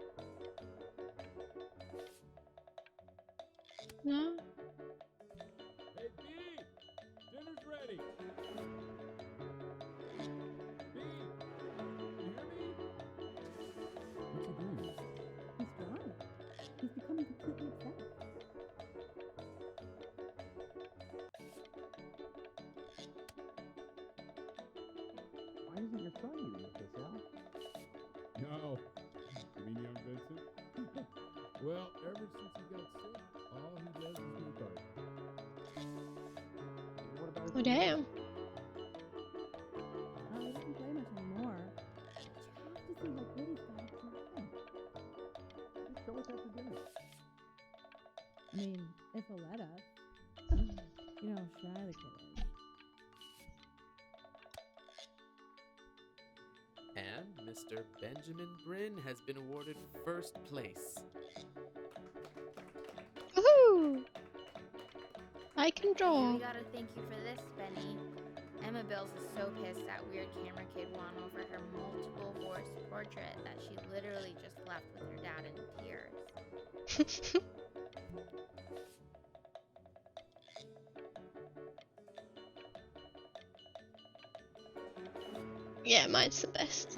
No? Hey, Bee! Dinner's ready! Bee! You hear me? What's he doing? He's drawing. He's becoming completely obsessed. Why isn't your son eating with this, Al? No. You mean young Vincent? Well, ever since he got sick, all he does is make art. What about Oh damn. Oh, he doesn't play much anymore. But you have to see how good he's got at drawing. Just show us after dinner. I mean, if he'll let us. You know how shy the kid is. And Mr. Benjamin Bryn has been awarded first place. Woohoo! I can We draw. gotta thank you for this, Benny. Emma Bills is so pissed that weird camera kid won over her multiple horse portrait that she literally just left with her dad in tears. Yeah, mine's the best.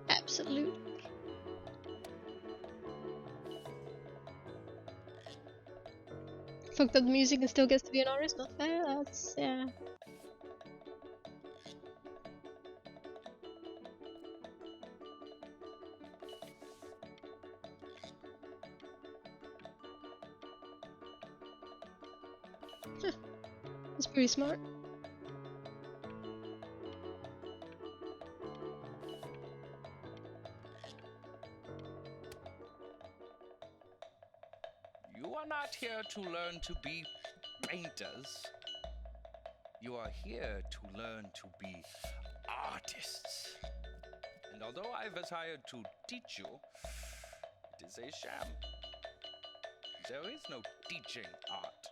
Absolutely. Fucked up the music and still gets to be an artist, not fair. That's yeah. Huh. That's pretty smart. You are not here to learn to be painters. You are here to learn to be artists. And although I was hired to teach you, it is a sham. There is no teaching art.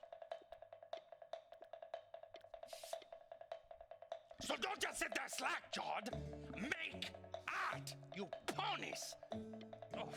So don't just sit there slack-jawed. Make art, you ponies! Oh.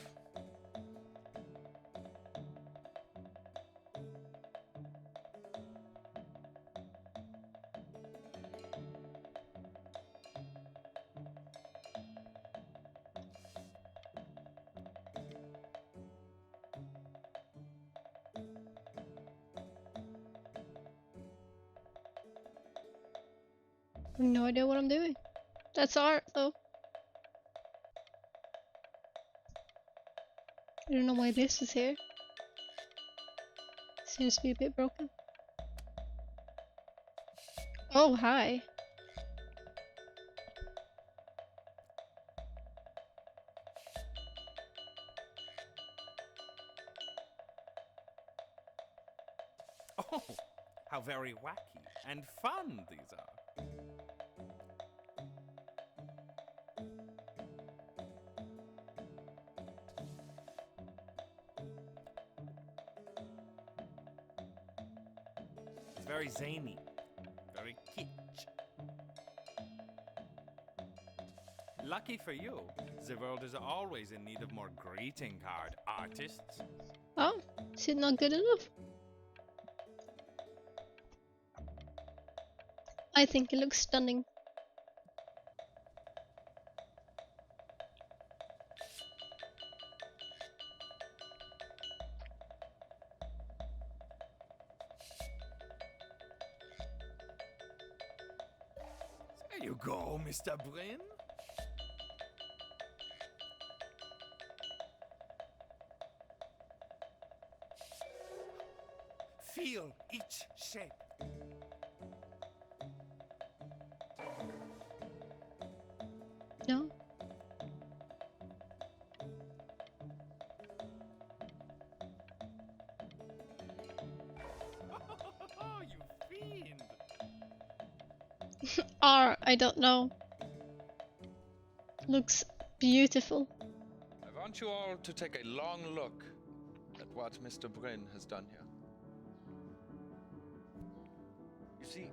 No idea what I'm doing. That's art, though. I don't know why this is here. Seems to be a bit broken. Oh, hi. Oh, how very wacky and fun these are. It's very zany, very kitsch. Lucky for you, the world is always in need of more greeting card artists. Oh, is it not good enough? I think it looks stunning. There you go, Mr. Bryn. feel each shape. No? Oh, you fiend! R, I don't know. Looks beautiful. I want you all to take a long look at what Mr. Bryn has done here. You see,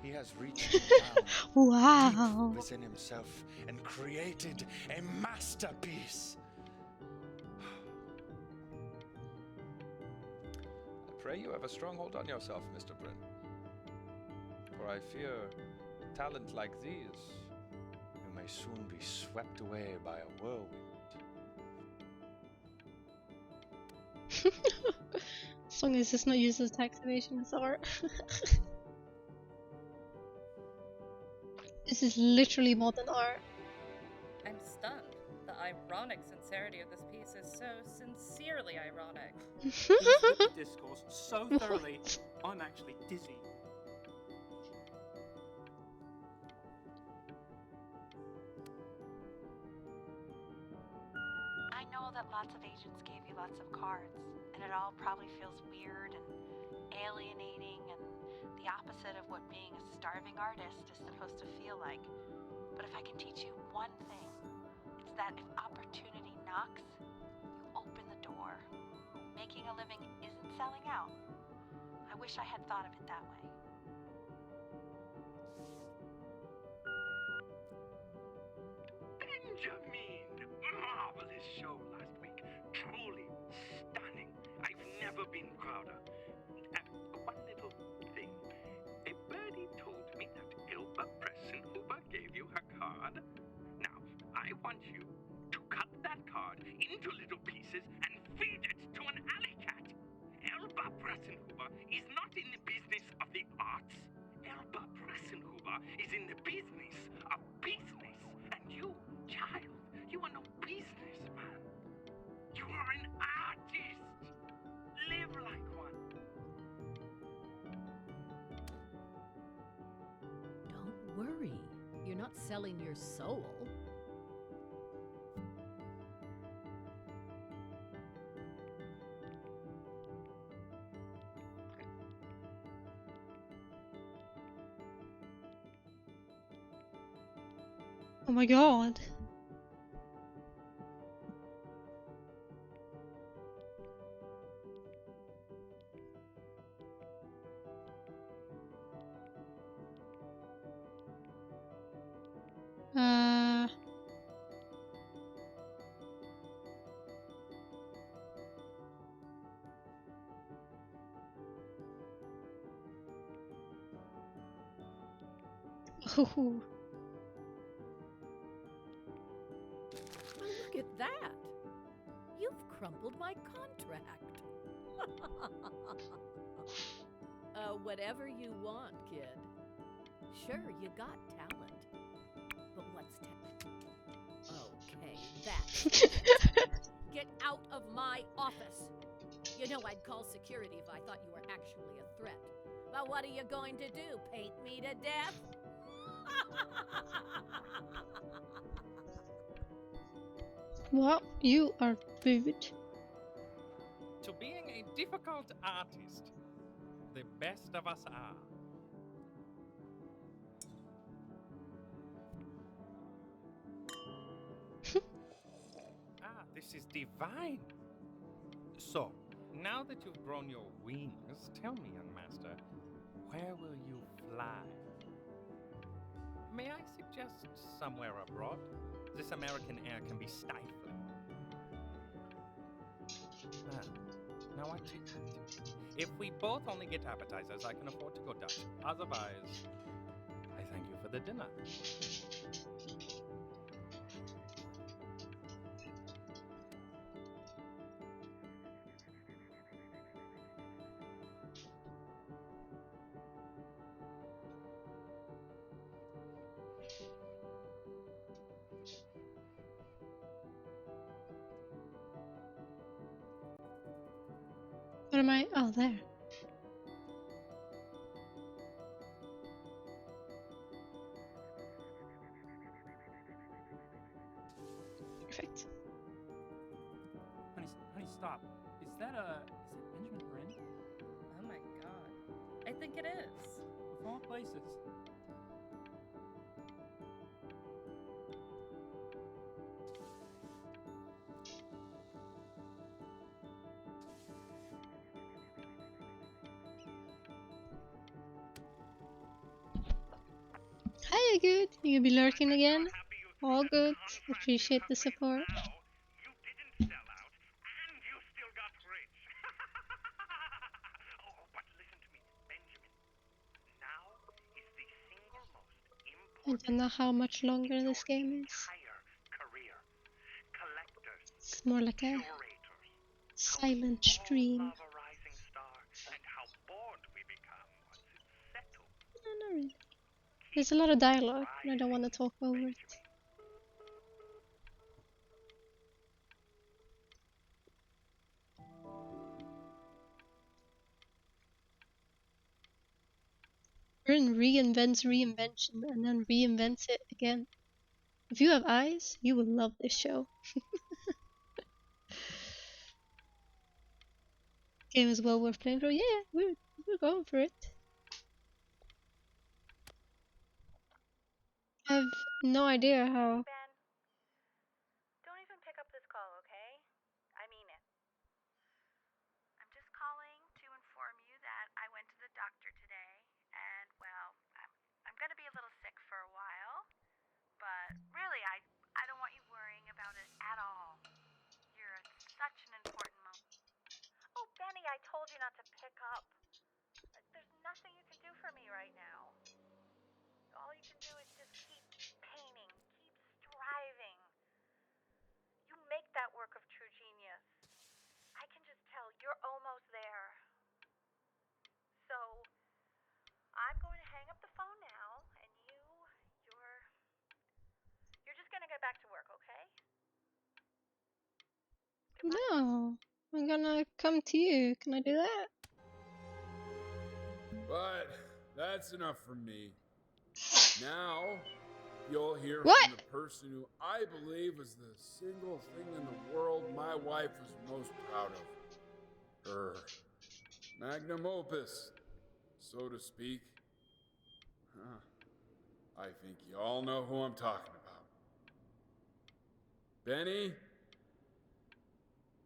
he has reached down Wow. deep within himself and created a masterpiece. I pray you have a strong hold on yourself, Mr. Bryn. For I fear talent like these, you may soon be swept away by a whirlwind. As long as it's not used as tax evasion as art. This is literally modern art. I'm stunned. The ironic sincerity of this piece is so sincerely ironic. You speak the discourse so thoroughly, I'm actually dizzy. I know that lots of agents gave you lots of cards, and it all probably feels weird and alienating and the opposite of what being a starving artist is supposed to feel like. But if I can teach you one thing, it's that if opportunity knocks, you open the door. Making a living isn't selling out. I wish I had thought of it that way. Benjamin! Marvelous show last week. Truly stunning. I've never been prouder. One little thing. A birdie told me that Ilba Pressenhuber gave you her card. Now, I want you to cut that card into little pieces and feed it to an alley cat. Elba Pressenhuber is not in the business of the arts. Elba Pressenhuber is in the business of business. And you, child, you are no businessman. You are an artist. Live like one. Don't worry. You're not selling your soul. Oh my god. Ooh. Look at that. You've crumpled my contract. Whatever you want, kid. Sure, you got talent. But what's talent? Okay, that's Get out of my office. You know I'd call security if I thought you were actually a threat. But what are you going to do? Paint me to death? Well, you are rude. To being a difficult artist, the best of us are. This is divine. So, now that you've grown your wings, tell me, young master, where will you fly? May I suggest somewhere abroad? This American air can be stifling. Now I take that. If we both only get appetizers, I can afford to go Dutch. Otherwise, I thank you for the dinner. What am I? Oh, there. Perfect. Honey, stop. Is it Benjamin Bryn? Oh my god. I think it is. Of all places. Hi, good. You be lurking again? All good. Appreciate the support. I don't know how much longer this game is. It's more like a silent stream. No, not really. There's a lot of dialogue, and I don't want to talk over it. Bryn reinvents reinvention and then reinvents it again. If you have eyes, you will love this show. Game is well worth playing for. Yeah, we're going for it. I have no idea how. Ben, don't even pick up this call, okay? I mean it. I'm just calling to inform you that I went to the doctor today, and well, I'm gonna be a little sick for a while, but really, I don't want you worrying about it at all. You're at such an important moment. Oh, Benny, I told you not to pick up. There's nothing you can do for me right now. All you can do is just keep painting, keep striving. You make that work of true genius. I can just tell you're almost there. So, I'm going to hang up the phone now, and you're just gonna get back to work, okay? No, I'm gonna come to you. Can I do that? But that's enough from me. Now, you'll hear What? from the person who I believe was the single thing in the world my wife was most proud of. Her magnum opus, so to speak. I think you all know who I'm talking about. Benny?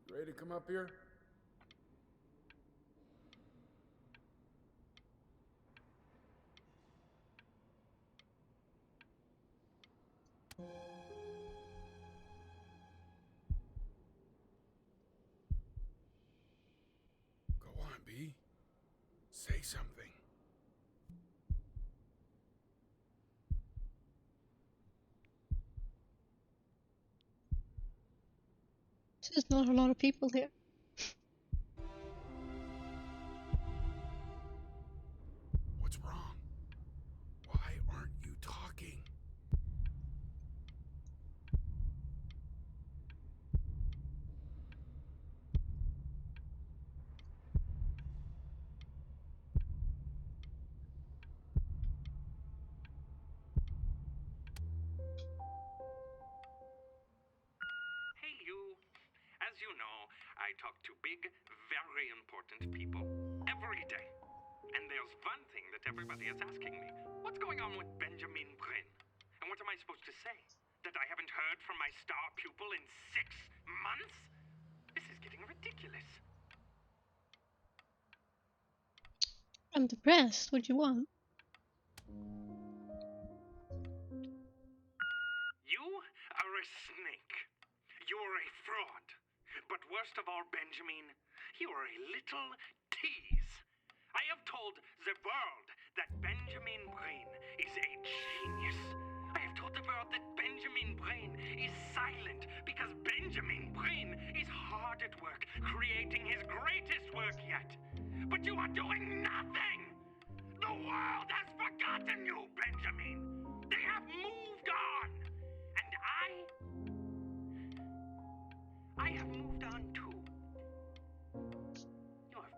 You ready to come up here? Go on, B. Say something. There's not a lot of people here. What's wrong? Why aren't you talking? Hey, you. As you know, I talk to big, very important people every day. And there's one thing that everybody is asking me. What's going on with Benjamin Bryn? And what am I supposed to say? That I haven't heard from my star pupil in 6 months? This is getting ridiculous. I'm depressed. What do you want? You are a snake. You're a fraud. But worst of all, Benjamin, you're a little tease. I have told the world that Benjamin Bryn is a genius. I have told the world that Benjamin Bryn is silent because Benjamin Bryn is hard at work creating his greatest work yet. But you are doing nothing! The world has forgotten you, Benjamin! They have moved on! And I have moved on too. You have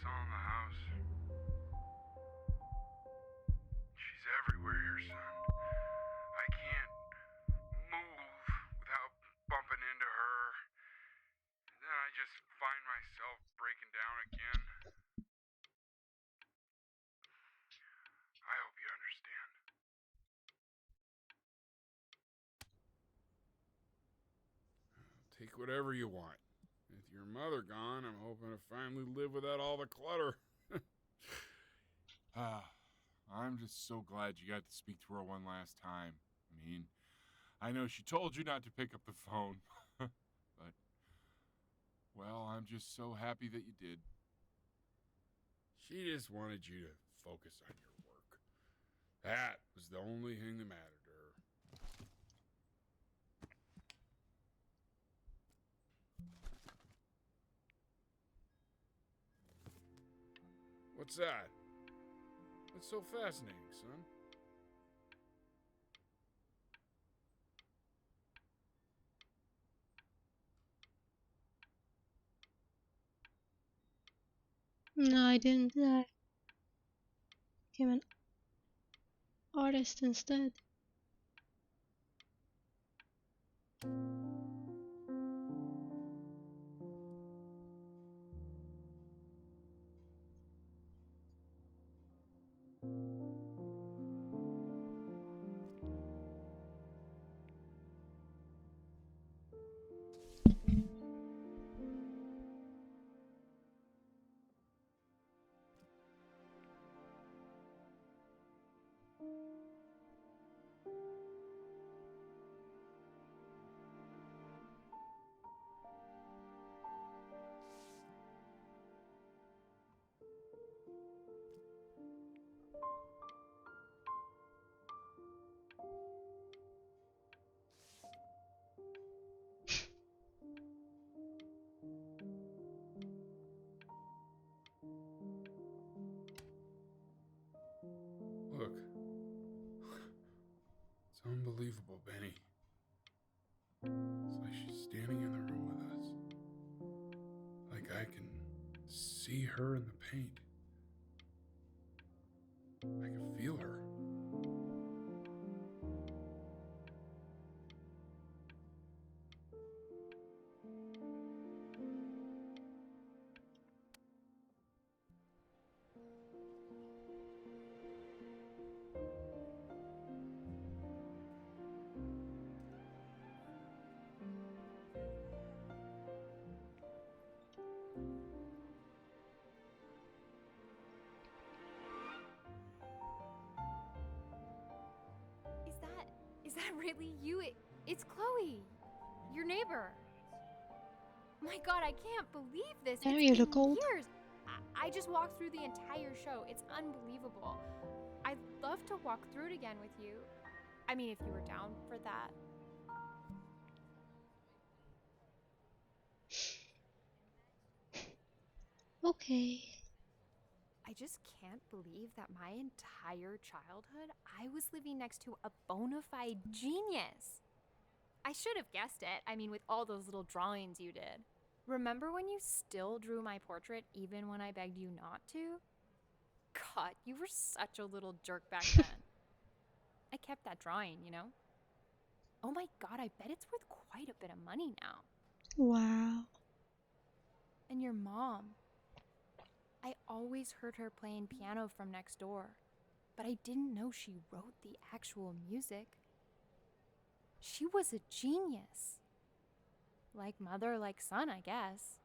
all in the house. She's everywhere here, son. I can't move without bumping into her. And then I just find myself breaking down again. I hope you understand. Take whatever you want. With your mother gone, I'm hoping to finally live without all the clutter. I'm just so glad you got to speak to her one last time. I mean, I know she told you not to pick up the phone, but, well, I'm just so happy that you did. She just wanted you to focus on your work. That was the only thing that mattered to her. What's that? What's so fascinating, son? No, I didn't. I became an artist instead. Look. It's unbelievable, Benny. It's like she's standing in the room with us. Like I can see her in the paint. I can feel her. Is that really you? It's Chloe, your neighbor. My God, I can't believe this. Damn, It's you been look old. years. I just walked through the entire show. It's unbelievable. I'd love to walk through it again with you. I mean, if you were down for that. Okay. I just can't believe that my entire childhood, I was living next to a bona fide genius. I should have guessed it. I mean, with all those little drawings you did. Remember when you still drew my portrait even when I begged you not to? God, you were such a little jerk back then. I kept that drawing, you know? Oh my God, I bet it's worth quite a bit of money now. Wow. And your mom. I always heard her playing piano from next door, but I didn't know she wrote the actual music. She was a genius. Like mother, like son, I guess.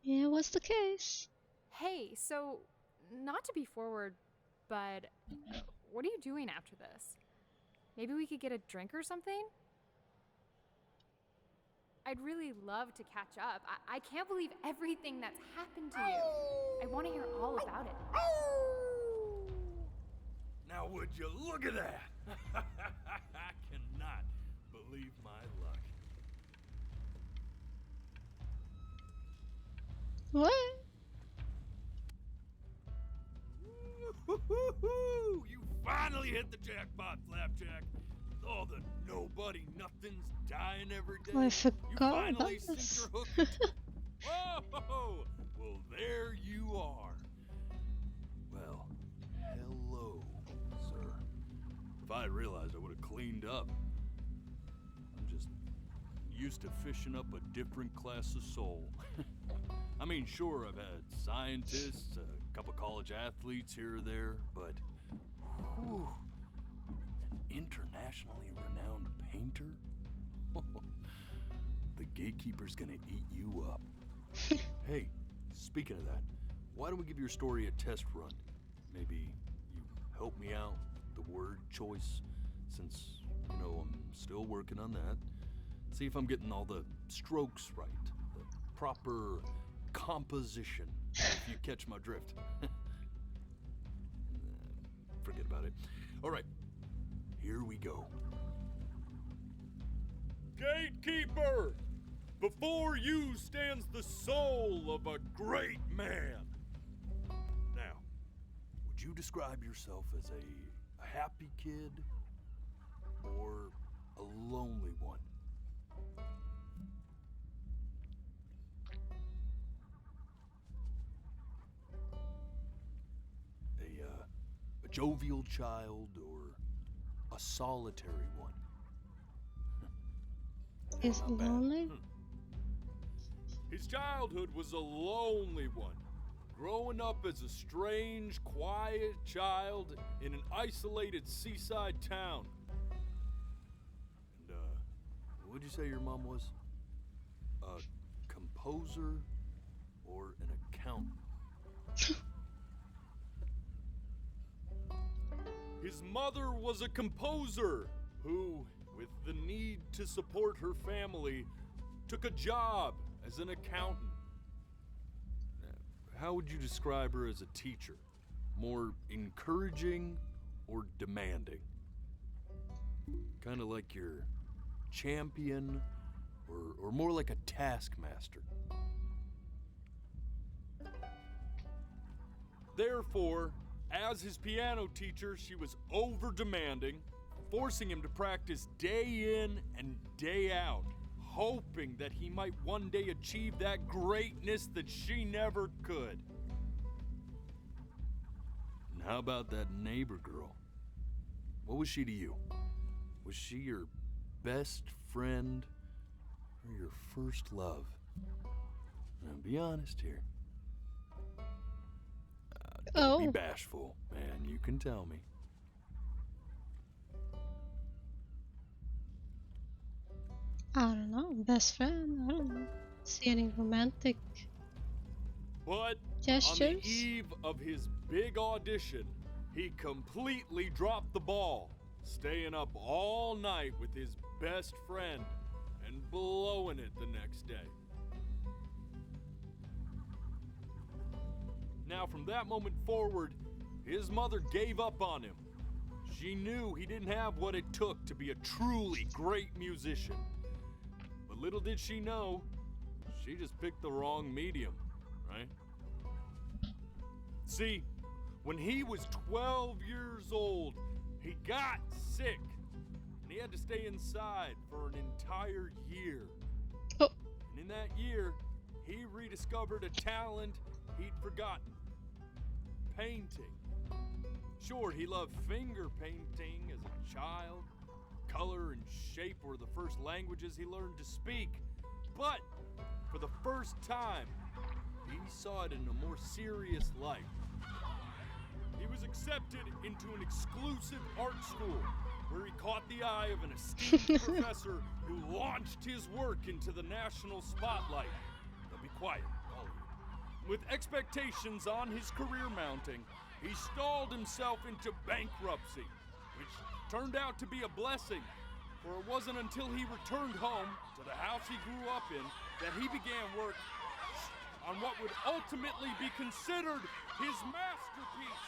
Yeah, what's the case? Hey, so, not to be forward, but what are you doing after this? Maybe we could get a drink or something? I'd really love to catch up. I can't believe everything that's happened to you. I want to hear all about it. Now would you look at that? I cannot believe my luck. What? You finally hit the jackpot, Flapjack. All the nobody nothings dying every day. Oh, I You forgot finally about this. sent your hook. Whoa! Well, there I had realized, I would have cleaned up. I'm just used to fishing up a different class of soul. I mean, sure, I've had scientists, a couple college athletes here or there, but whew, an internationally renowned painter? The gatekeeper's gonna eat you up. Hey, speaking of that, why don't we give your story a test run? Maybe you help me out with the word choice, since, you know, I'm still working on that. See if I'm getting all the strokes right, the proper composition, if you catch my drift. Forget about it. All right, here we go. Gatekeeper! Before you stands the soul of a great man. Now, would you describe yourself as a happy kid or a lonely one? A jovial child or a solitary one? Is lonely? His childhood was a lonely one, growing up as a strange, quiet child in an isolated seaside town. And, what'd you say your mom was? A composer or an accountant? His mother was a composer who, with the need to support her family, took a job as an accountant. How would you describe her as a teacher? More encouraging or demanding? Kind of like your champion or more like a taskmaster? Therefore, as his piano teacher, she was over-demanding, forcing him to practice day in and day out, hoping that he might one day achieve that greatness that she never could. And how about that neighbor girl? What was she to you? Was she your best friend or your first love? Now, be honest here. Don't be bashful, man. You can tell me. I don't know. Best friend? I don't know. See any romantic But gestures? on the eve of his big audition, he completely dropped the ball, staying up all night with his best friend and blowing it the next day. Now, from that moment forward, his mother gave up on him. She knew he didn't have what it took to be a truly great musician. But little did she know, she just picked the wrong medium, right? See, when he was 12 years old, he got sick, and he had to stay inside for an entire year. Oh. And in that year, he rediscovered a talent he'd forgotten. Painting. Sure, he loved finger painting as a child. Color and shape were the first languages he learned to speak. But for the first time, he saw it in a more serious light. He was accepted into an exclusive art school where he caught the eye of an esteemed professor who launched his work into the national spotlight. Now be quiet, all of you. With expectations on his career mounting, he stalled himself into bankruptcy, which turned out to be a blessing, for it wasn't until he returned home to the house he grew up in that he began work on what would ultimately be considered his masterpiece.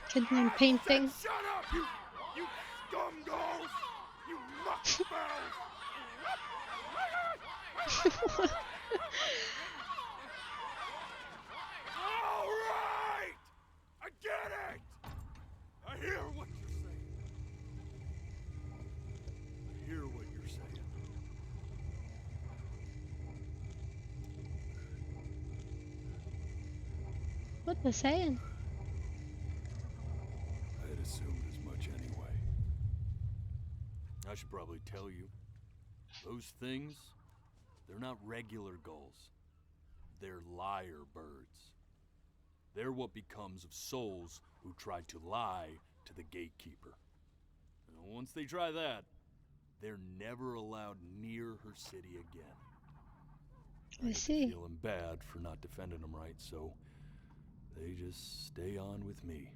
Kid named Painting. Shut up, you scumballs! You muckballs! All right! I get it! I hear what you're saying. I hear what you're saying. What they're saying? I had assumed as much anyway. should probably tell you. Those things, they're not regular gulls. They're lyre birds. They're what becomes of souls who try to lie to the gatekeeper. And once they try that, they're never allowed near her city again. I see. Feeling bad for not defending them right, so they just stay on with me.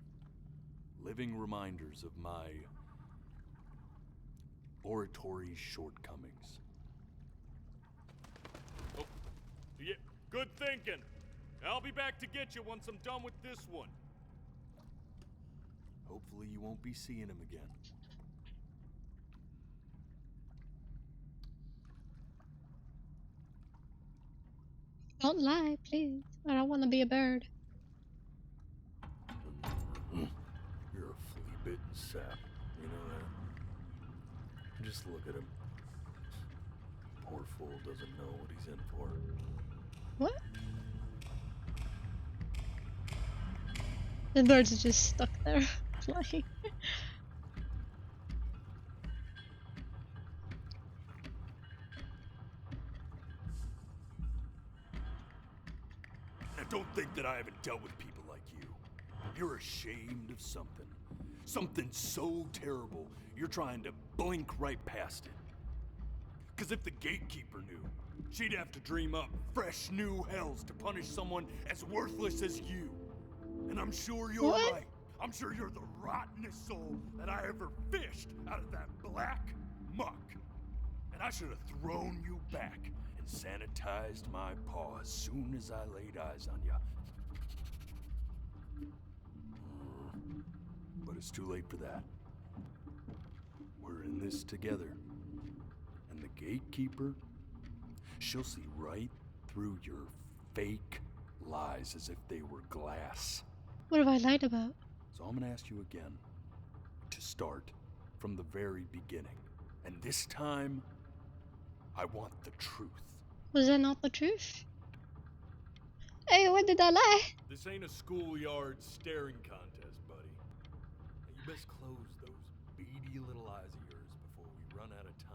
Living reminders of my oratory shortcomings. Oh, yeah, good thinking. I'll be back to get you once I'm done with this one. Hopefully you won't be seeing him again. Don't lie, please. I don't want to be a bird. You're a flea-bitten sap, you know that? Just look at him. Poor fool doesn't know what he's in for. What? The birds are just stuck there, flying. Now don't think that I haven't dealt with people like you. You're ashamed of something. Something so terrible, you're trying to blink right past it. Because if the gatekeeper knew, she'd have to dream up fresh new hells to punish someone as worthless as you. And I'm sure you're right. I'm sure you're the rottenest soul that I ever fished out of that black muck. And I should have thrown you back and sanitized my paw as soon as I laid eyes on you. But it's too late for that. We're in this together. And the gatekeeper, she'll see right through your fake lies as if they were glass. What have I lied about? So I'm gonna ask you again to start from the very beginning. And this time, I want the truth. Was that not the truth? Hey, when did I lie? This ain't a schoolyard staring contest, buddy. You best close those beady little eyes of yours before we run out of time.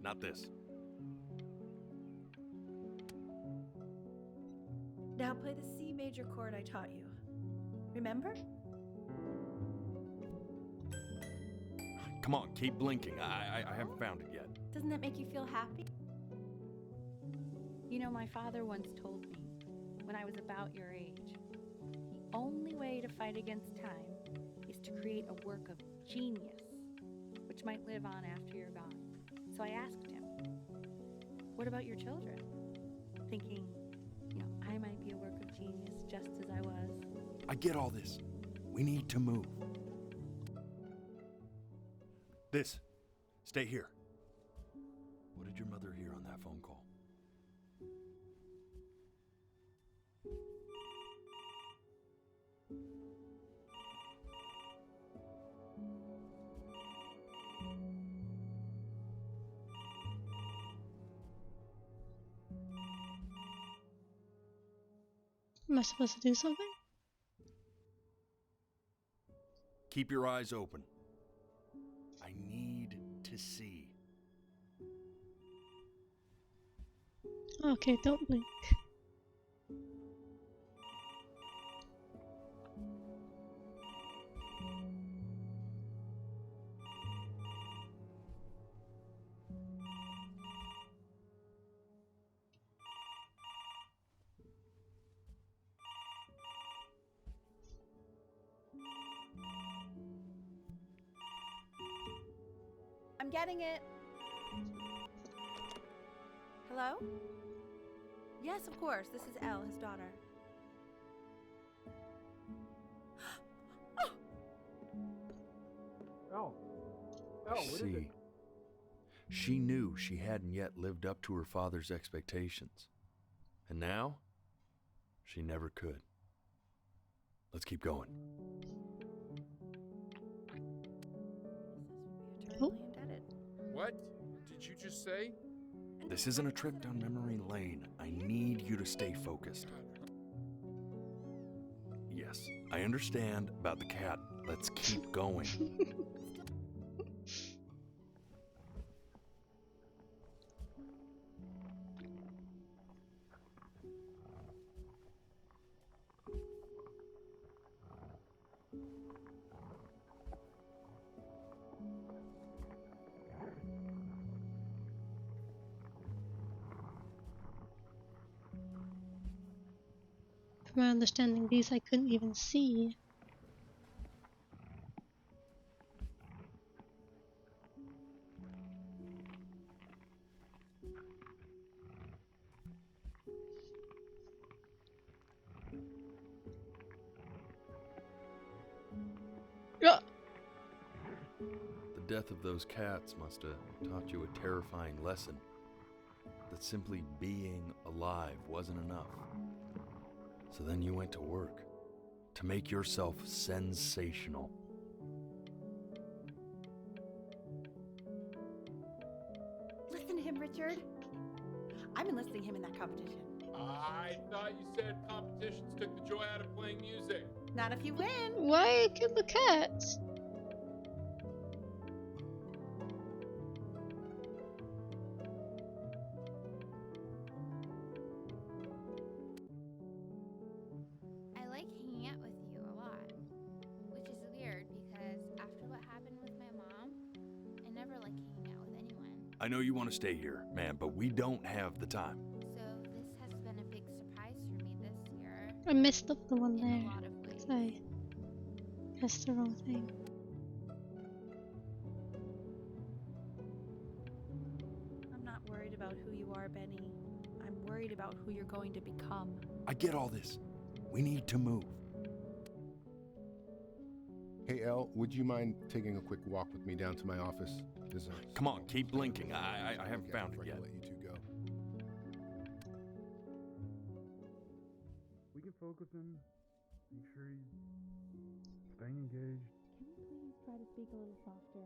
Not this. Now play the C major chord I taught you. Remember? Come on, keep blinking. I haven't found it yet. Doesn't that make you feel happy? You know, my father once told me, when I was about your age, the only way to fight against time is to create a work of genius, which might live on after you're gone. So I asked him, what about your children? Thinking, I might be a work of genius just as I was. I get all this. We need to move. This. Stay here. What did your mother hear on that phone call? Am I supposed to do something? Keep your eyes open. I need to see. Okay, don't blink. I'm getting it. Hello? Yes, of course. This is Elle, his daughter. Elle, what is it? See, She knew she hadn't yet lived up to her father's expectations. And now, she never could. Let's keep going. What did you just say? This isn't a trip down memory lane. I need you to stay focused. Yes, I understand about the cat. Let's keep going. From my understanding, these I couldn't even see. The death of those cats must have taught you a terrifying lesson. That simply being alive wasn't enough. So then you went to work to make yourself sensational. Listen to him, Richard. I'm enlisting him in that competition. I thought you said competitions took the joy out of playing music. Not if you win. Why kill the cats? I like hanging out with you a lot, which is weird because after what happened with my mom, I never like hanging out with anyone. I know you want to stay here, man, but we don't have the time. So this has been a big surprise for me this year. I messed up the one in a there. lot of ways. I pressed the wrong thing. I'm not worried about who you are, Benny. I'm worried about who you're going to become. I get all this. We need to move. Hey, Elle, would you mind taking a quick walk with me down to my office? Come on, keep blinking. I haven't found it yet. Let you two go. We can focus in, make sure he's staying engaged. Can you please try to speak a little softer?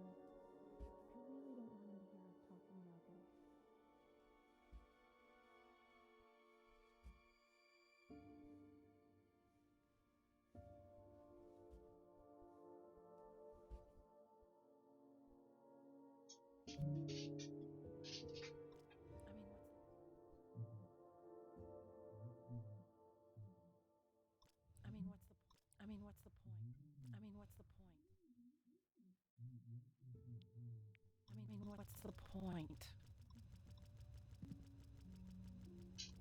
I really don't want him to hear us talking about this. What's the point?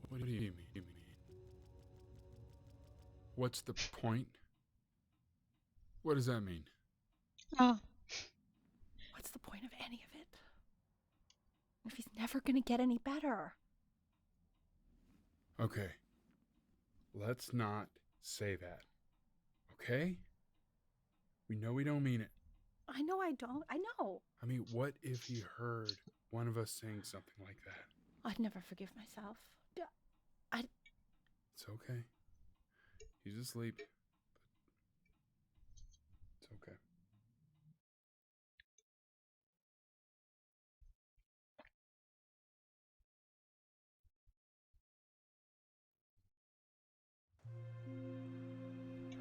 What's the point? What do you mean? What's the point? What does that mean? Oh. What's the point of any of it? If he's never gonna get any better. Okay. Let's not say that. Okay? We know we don't mean it. I know I don't. I know. I mean, what if he heard one of us saying something like that? I'd never forgive myself. It's okay. He's asleep. But it's okay.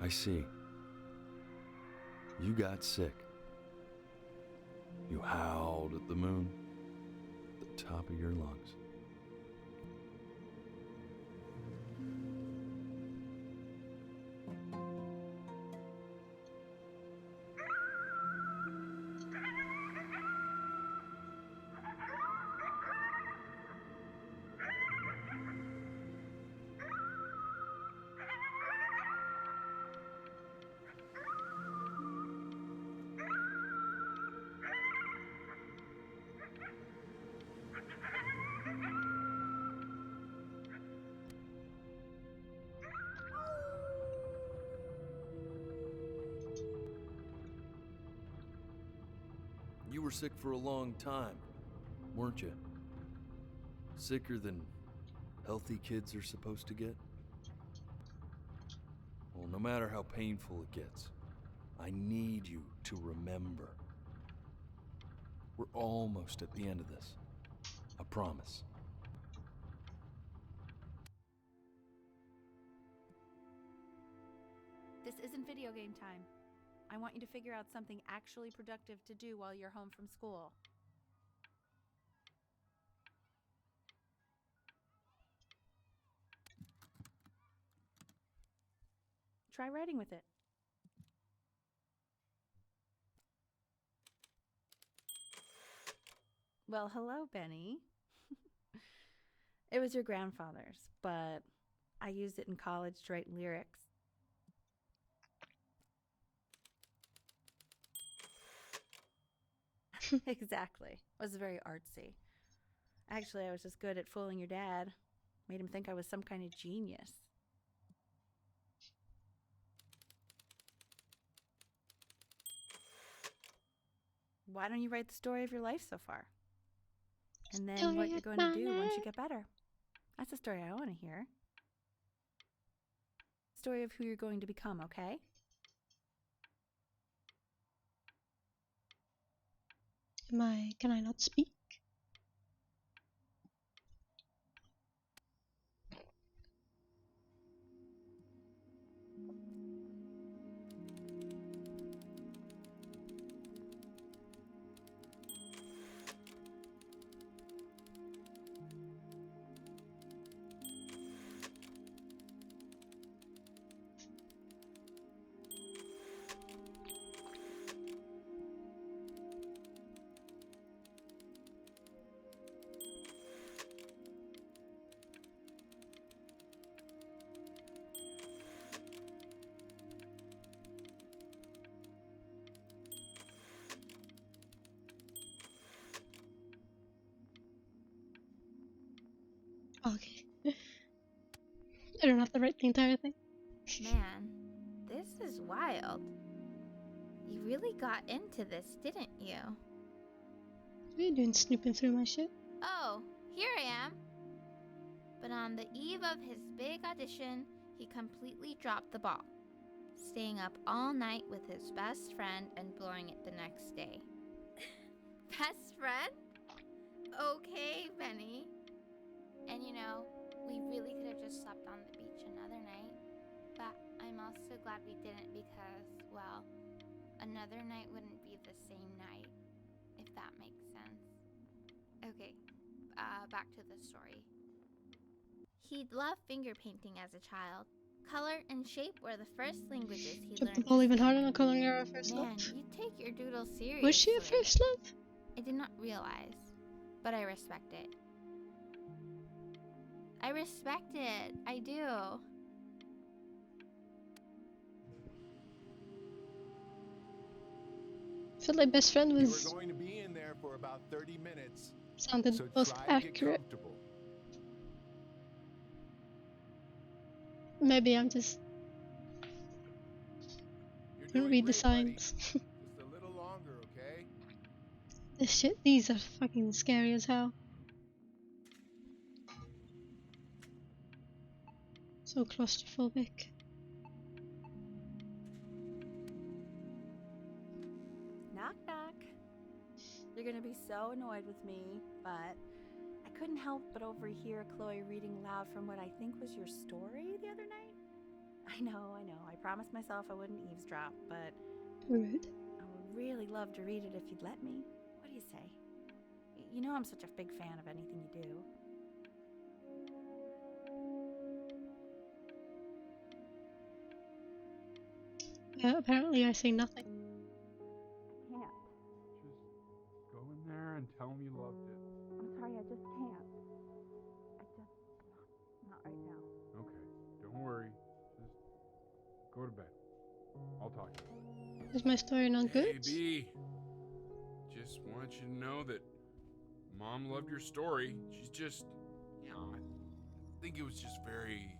I see. You got sick. You howled at the moon at the top of your lungs. You were sick for a long time. weren't you? Sicker than healthy kids are supposed to get? Well, no matter how painful it gets, I need you to remember. We're almost at the end of this. I promise. This isn't video game time. I want you to figure out something actually productive to do while you're home from school. Try writing with it. Well, hello, Benny. It was your grandfather's, but I used it in college to write lyrics. Exactly. It was very artsy. Actually, I was just good at fooling your dad. Made him think I was some kind of genius. Why don't you write the story of your life so far? And then what you're going to do once you get better. That's the story I want to hear. Story of who you're going to become, okay? Can I not speak? Okay. I don't have to write the entire thing. Man, this is wild. You really got into this, didn't you? What are you doing snooping through my shit? Oh, here I am. But on the eve of his big audition, he completely dropped the ball, staying up all night with his best friend and blowing it the next day. Best friend? Okay, Benny. And you know, we really could have just slept on the beach another night. But I'm also glad we didn't because, well, another night wouldn't be the same night, if that makes sense. Okay, back to the story. He'd loved finger painting as a child. Color and shape were the first languages he Took learned. the ball even harder than calling her a first Man, love. you take your doodle seriously. Was she a first love? I did not realize, but I respect it. I respect it. I do. I felt like best friend You was were going to be in there for about 30 minutes. sounded so most try to get accurate. comfortable. Maybe I'm just didn't read the signs. Just a little longer, okay? This shit, these are fucking scary as hell. So claustrophobic. Knock, knock. You're gonna be so annoyed with me, but I couldn't help but overhear Chloe reading loud from what I think was your story the other night. I know. I promised myself I wouldn't eavesdrop, but Rude. I would really love to read it if you'd let me. What do you say? You know I'm such a big fan of anything you do. Apparently I say nothing. I can't. Just go in there and tell him you loved it. I'm sorry, I just can't. Not right now. Okay, don't worry. Just go to bed. I'll talk to you. Is my story not good? Hey, B. Just want you to know that Mom loved your story. She's just, you know, I think it was just very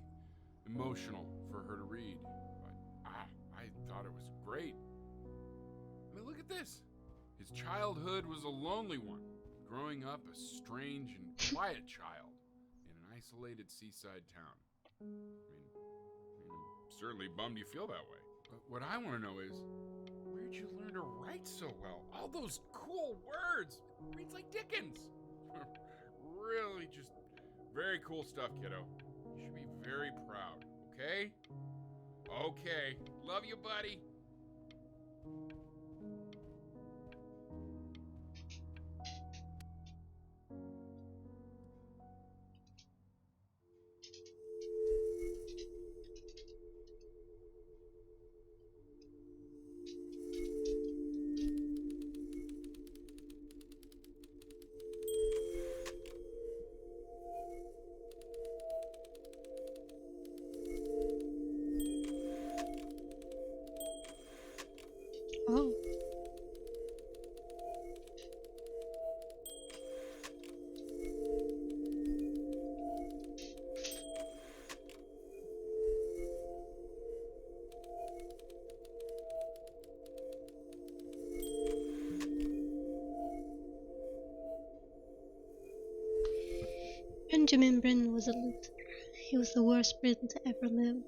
emotional for her to read. But I thought it was great. I mean, look at this. His childhood was a lonely one. growing up a strange and quiet child in an isolated seaside town. I mean, I'm certainly bummed you feel that way. But what I want to know is, where'd you learn to write so well? All those cool words! Reads like Dickens! Really just very cool stuff, kiddo. You should be very proud, okay? Okay. Love you, buddy. Oh. Benjamin Bryn was a Lutheran. He was the worst Briton to ever live.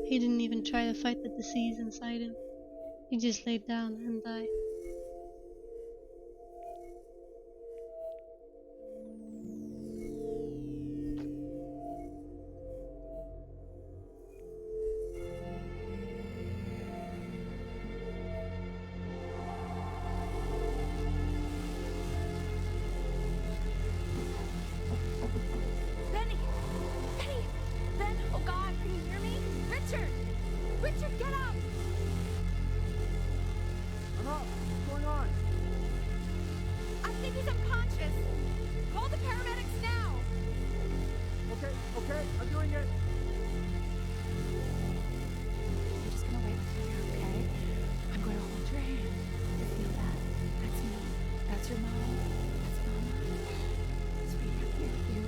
He didn't even try to fight the disease inside him. He just laid down and died. Benny! Benny! Ben! Oh God, can you hear me? Richard! Richard, get up! I'm up. What's going on? I think he's unconscious. Call the paramedics now. Okay, I'm doing it. I'm just gonna wait with you here, okay? I'm going to hold your hand. You feel that? That's me. That's your mom. That's Mama. Sweetie, I'm here with you.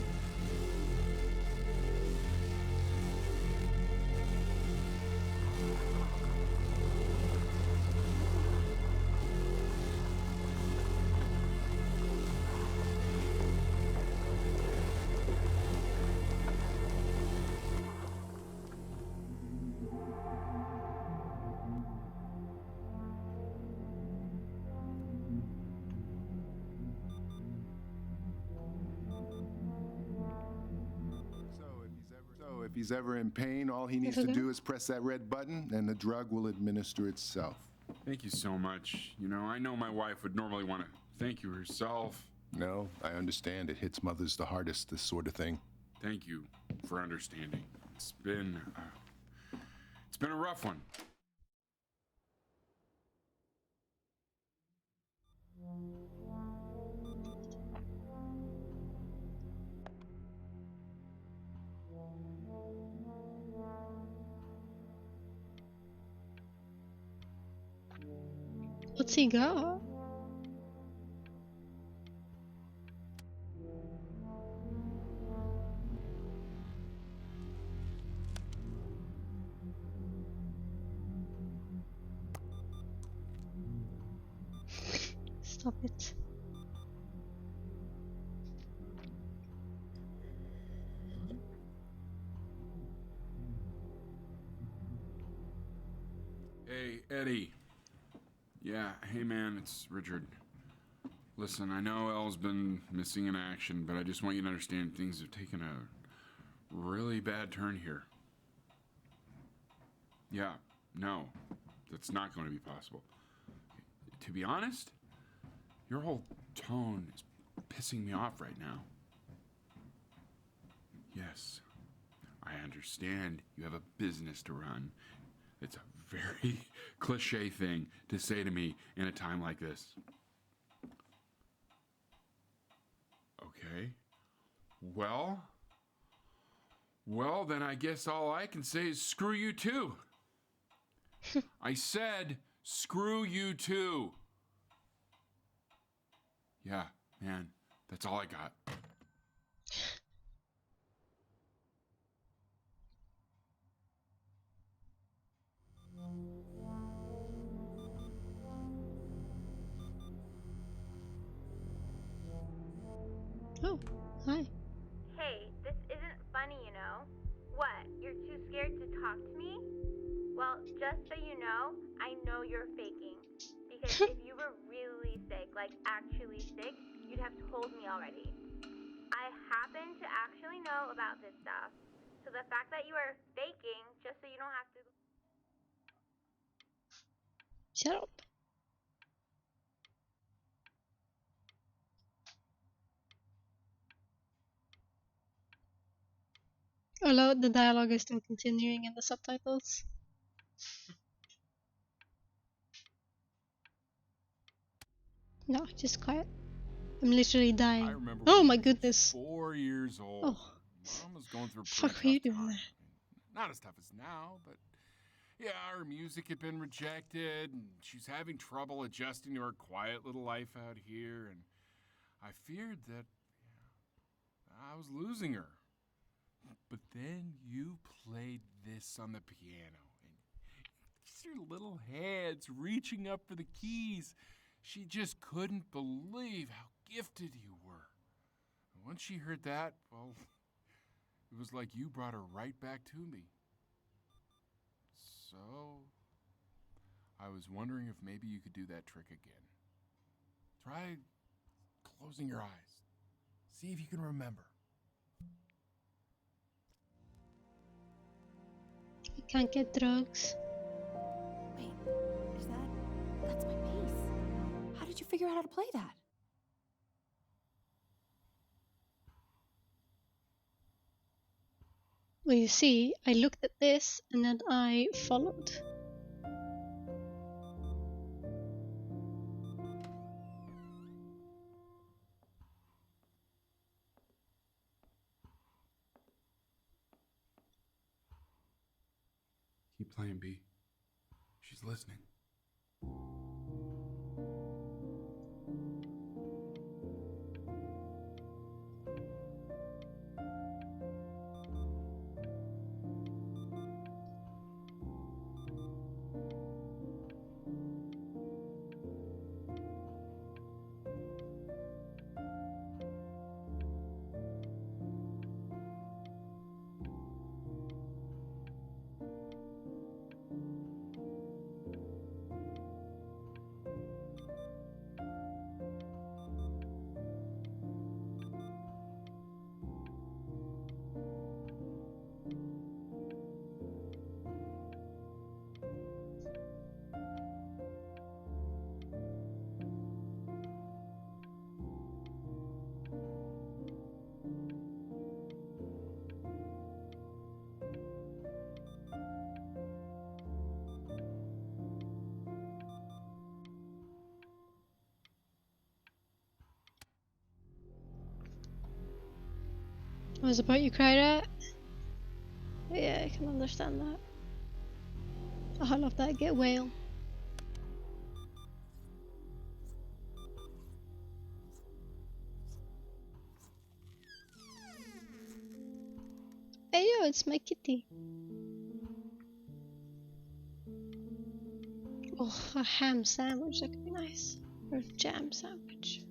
So if he's ever in pain, all he needs to do is press that red button and the drug will administer itself. Thank you so much. You know, I know my wife would normally want to thank you herself. No, I understand. It hits mothers the hardest, this sort of thing. Thank you for understanding. It's been a rough one. What's he got? Stop it. Hey, Eddie. Yeah, hey man, it's Richard. Listen, I know Elle's been missing in action, but I just want you to understand things have taken a really bad turn here. Yeah, no, that's not going to be possible. To be honest, your whole tone is pissing me off right now. Yes, I understand you have a business to run. It's a very cliche thing to say to me in a time like this. Okay. Well, then I guess all I can say is screw you too. I said screw you too. Yeah, man, that's all I got. Hi. Hey, this isn't funny, you know? What? You're too scared to talk to me? Well, just so you know, I know you're faking. Because if you were really sick, like actually sick, you'd have told me already. I happen to actually know about this stuff. So the fact that you are faking, just so you don't have to... Shut up. Although the dialogue is still continuing in the subtitles. No, just quiet. I'm literally dying. I remember Oh when my I was goodness. 4 years old. Oh. Mom was going through a Fuck pretty are you tough doing time. there? Not as tough as now, but yeah, her music had been rejected, and she's having trouble adjusting to her quiet little life out here, and I feared that I was losing her. But then you played this on the piano, and just your little hands reaching up for the keys. She just couldn't believe how gifted you were. And once she heard that, well, it was like you brought her right back to me. So, I was wondering if maybe you could do that trick again. Try closing your eyes. See if you can remember. I can't get drugs. Wait, that's my piece. How did you figure out how to play that? Well, you see, I looked at this and then I followed. Keep playing, B. She's listening. What was the part you cried at? Yeah, I can understand that. I love that get whale. Hey yo, it's my kitty. Oh, a ham sandwich, that could be nice. Or a jam sandwich.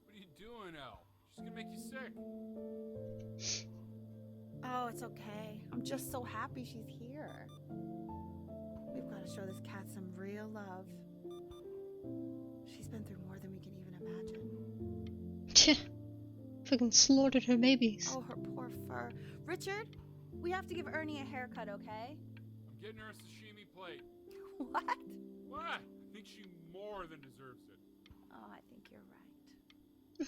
What are you doing, Elle? She's gonna make you sick. Oh, it's okay. I'm just so happy she's here. We've got to show this cat some real love. She's been through more than we can even imagine. Fucking slaughtered her babies. Oh, her poor fur. Richard, we have to give Ernie a haircut, okay? I'm getting her a sashimi plate. What? What? I think she more than deserves it. Oh, I think you're right.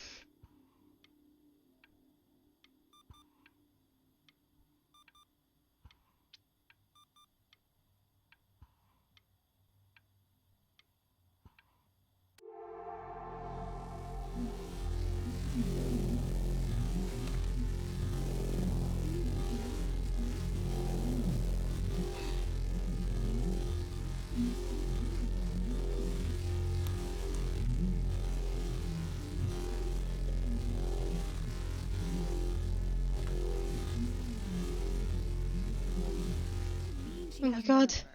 she Oh my hasn't God. been over?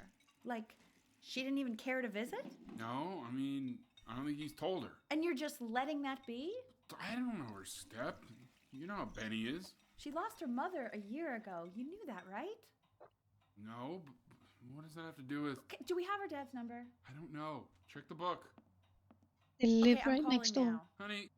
Like, she didn't even care to visit? No, I mean, I don't think he's told her. And you're just letting that be? I don't know her step. You know how Benny is. She lost her mother a year ago. You knew that, right? No, but what does that have to do with... Okay, do we have her dad's number? I don't know. Check the book. They live Okay, I'm right next calling door. now. Honey.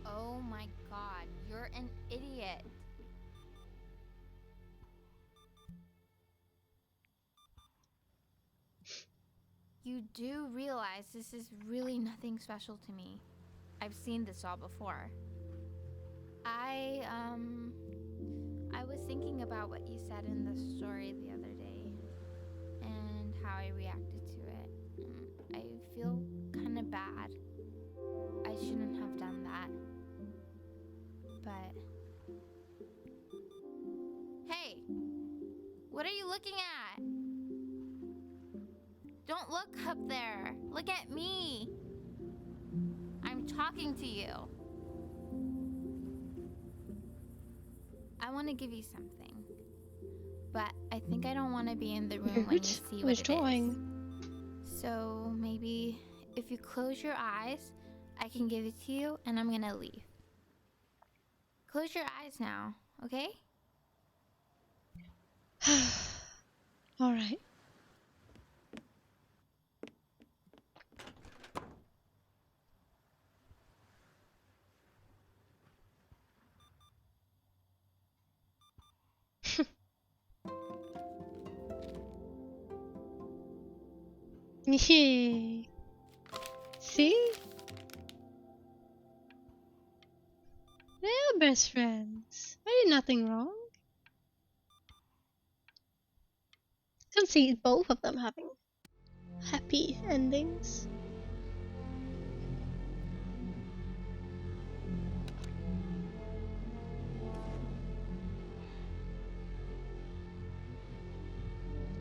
Oh my god, you're an idiot. You do realize this is really nothing special to me. I've seen this all before. I was thinking about what you said in the story the other day and how I reacted to it. I feel kind of bad. I shouldn't have done that. But hey, what are you looking at? Don't look up there. Look at me. I'm talking to you. I want to give you something, but I think I don't want to be in the room when you see what it drawing. is. So maybe if you close your eyes, I can give it to you, and I'm gonna leave. Close your eyes now, okay? All right. Yeah. See? They are best friends. I did nothing wrong. I can see both of them having happy endings.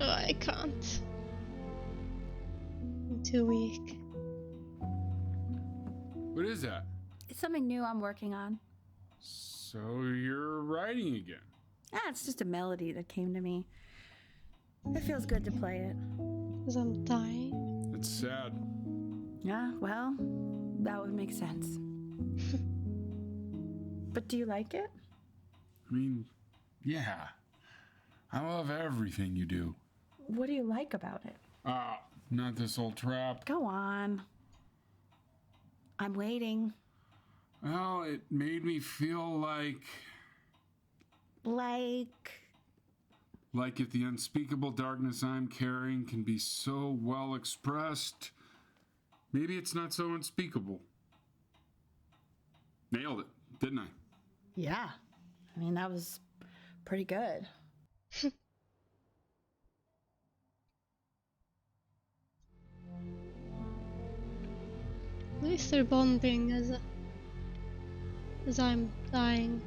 Oh, I can't. I'm too weak. What is that? It's something new I'm working on. So you're writing again? It's just a melody that came to me. It feels good to play it. Because I'm dying. It's sad. Yeah, well, that would make sense. But do you like it? I mean, yeah. I love everything you do. What do you like about it? Not this old trap. Go on. I'm waiting. Well, it made me feel like if the unspeakable darkness I'm carrying can be so well expressed, maybe it's not so unspeakable. Nailed it, didn't I? Yeah. I mean, that was pretty good. At least they're bonding as I'm dying.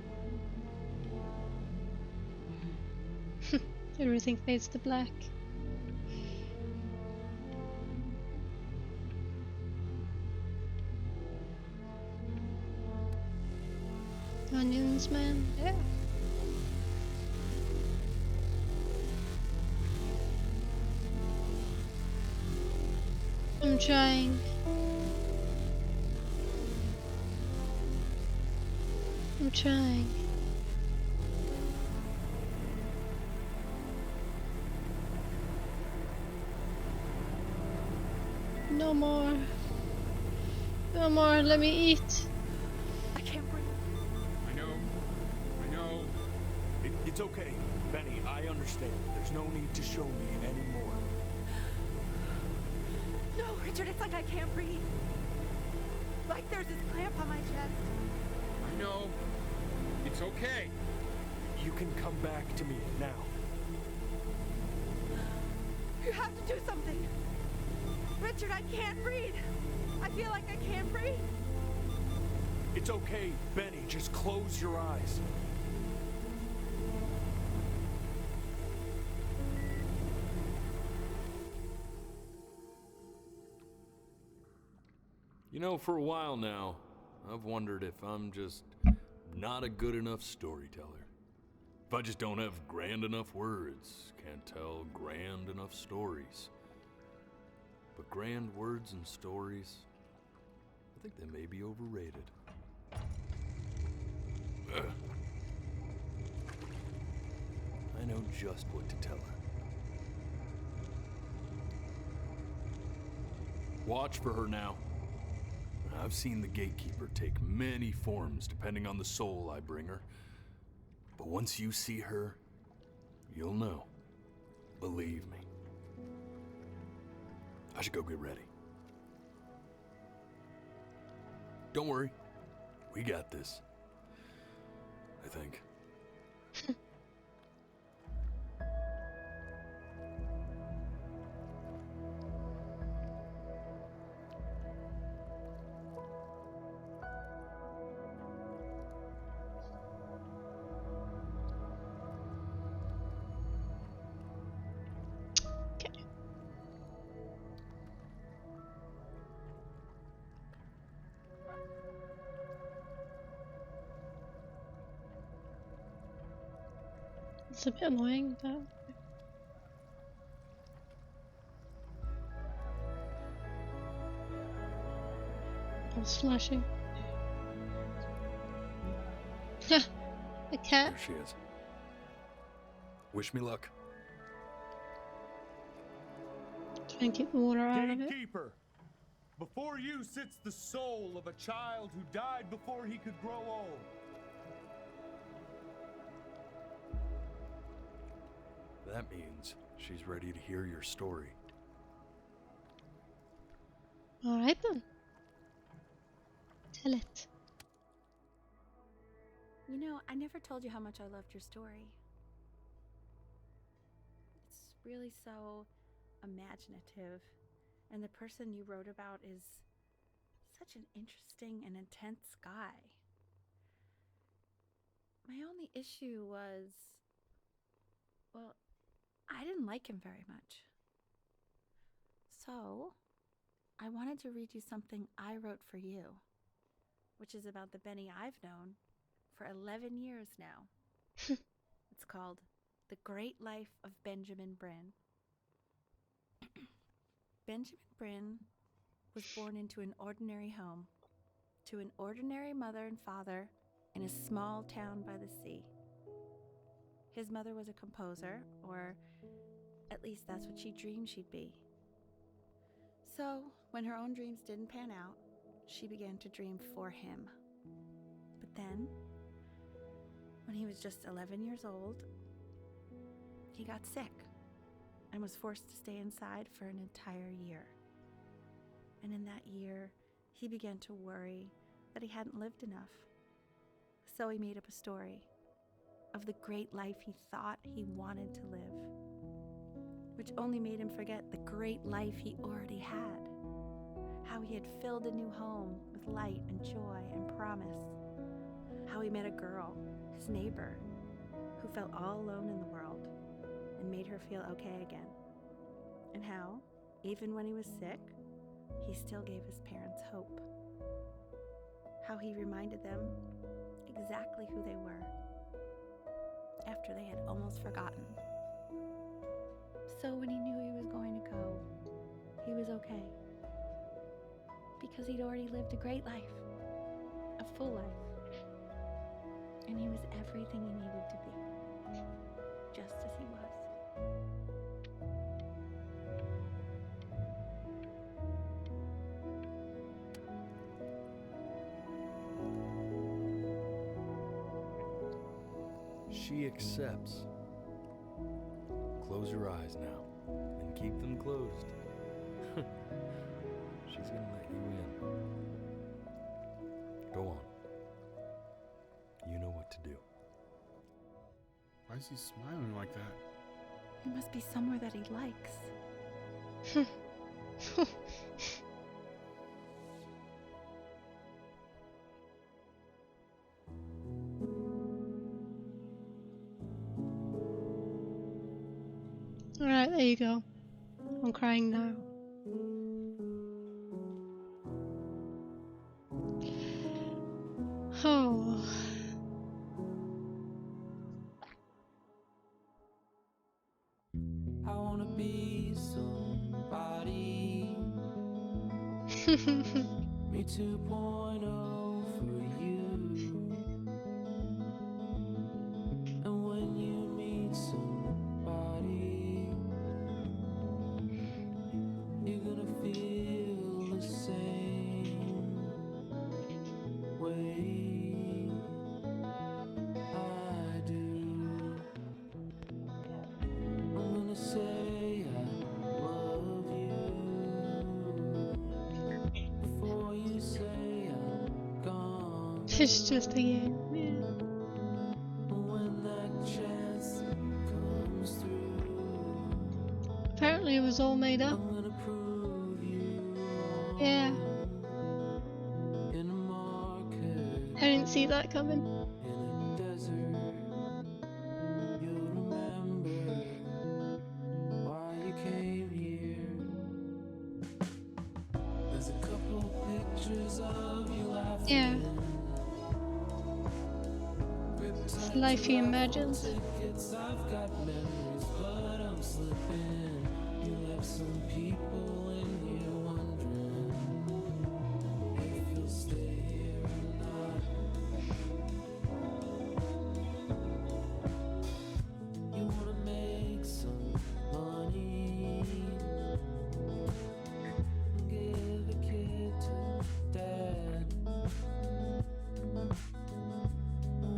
Everything fades to black. Onions, man. Yeah. I'm trying. I'm trying. No more. No more. Let me eat. I can't breathe. I know. It's okay, Benny. I understand. There's no need to show me anymore. No, Richard, it's like I can't breathe. Like there's this clamp on my chest. I know. It's okay. You can come back to me now. You have to do something. Richard, I can't breathe. I feel like I can't breathe. It's okay, Benny. Just close your eyes. You know, for a while now, I've wondered if I'm just not a good enough storyteller. If I just don't have grand enough words, can't tell grand enough stories. But grand words and stories, I think they may be overrated. I know just what to tell her. Watch for her now. I've seen the gatekeeper take many forms depending on the soul I bring her. But once you see her, you'll know. Believe me. I should go get ready. Don't worry. We got this. I think. It's a bit annoying, but I was flashing. Ha! A cat. There she is. Wish me luck. Try and keep the water out of it. Gatekeeper, before you sits the soul of a child who died before he could grow old. That means she's ready to hear your story. Alright then. Tell it. You know, I never told you how much I loved your story. It's really so imaginative, and the person you wrote about is such an interesting and intense guy. My only issue was, well, I didn't like him very much. So, I wanted to read you something I wrote for you, which is about the Benny I've known for 11 years now. It's called The Great Life of Benjamin Brin. Benjamin Brin was born into an ordinary home, to an ordinary mother and father in a small town by the sea. His mother was a composer, or at least that's what she dreamed she'd be. So, when her own dreams didn't pan out, she began to dream for him. But then, when he was just 11 years old, he got sick and was forced to stay inside for an entire year. And in that year, he began to worry that he hadn't lived enough. So he made up a story of the great life he thought he wanted to live, which only made him forget the great life he already had. How he had filled a new home with light and joy and promise. How he met a girl, his neighbor, who felt all alone in the world and made her feel okay again. And how, even when he was sick, he still gave his parents hope. How he reminded them exactly who they were after they had almost forgotten. So when he knew he was going to go, he was okay. Because he'd already lived a great life, a full life. And he was everything he needed to be, just as he was. She accepts. Close your eyes now, and keep them closed. She's gonna let you in. Go on. You know what to do. Why is he smiling like that? He must be somewhere that he likes. Alright, there you go. I'm crying now. Oh. I wanna be somebody. Me 2.0 for you. And when you meet somebody, you're gonna feel the same way I do. I'm gonna say I love you before you say I'm gone. It's just a game. When that chance comes through, Apparently it was all made up. I'm gonna prove you Yeah. in a market, I didn't see that coming. in a desert. You'll remember why you came here. There's a couple pictures of you laughing. Yeah. It's the life he imagined. Tickets, I've got memories, but I'm slipping. You left some people in here wondering if you'll stay here or not. You wanna make some money, give a kid to dad.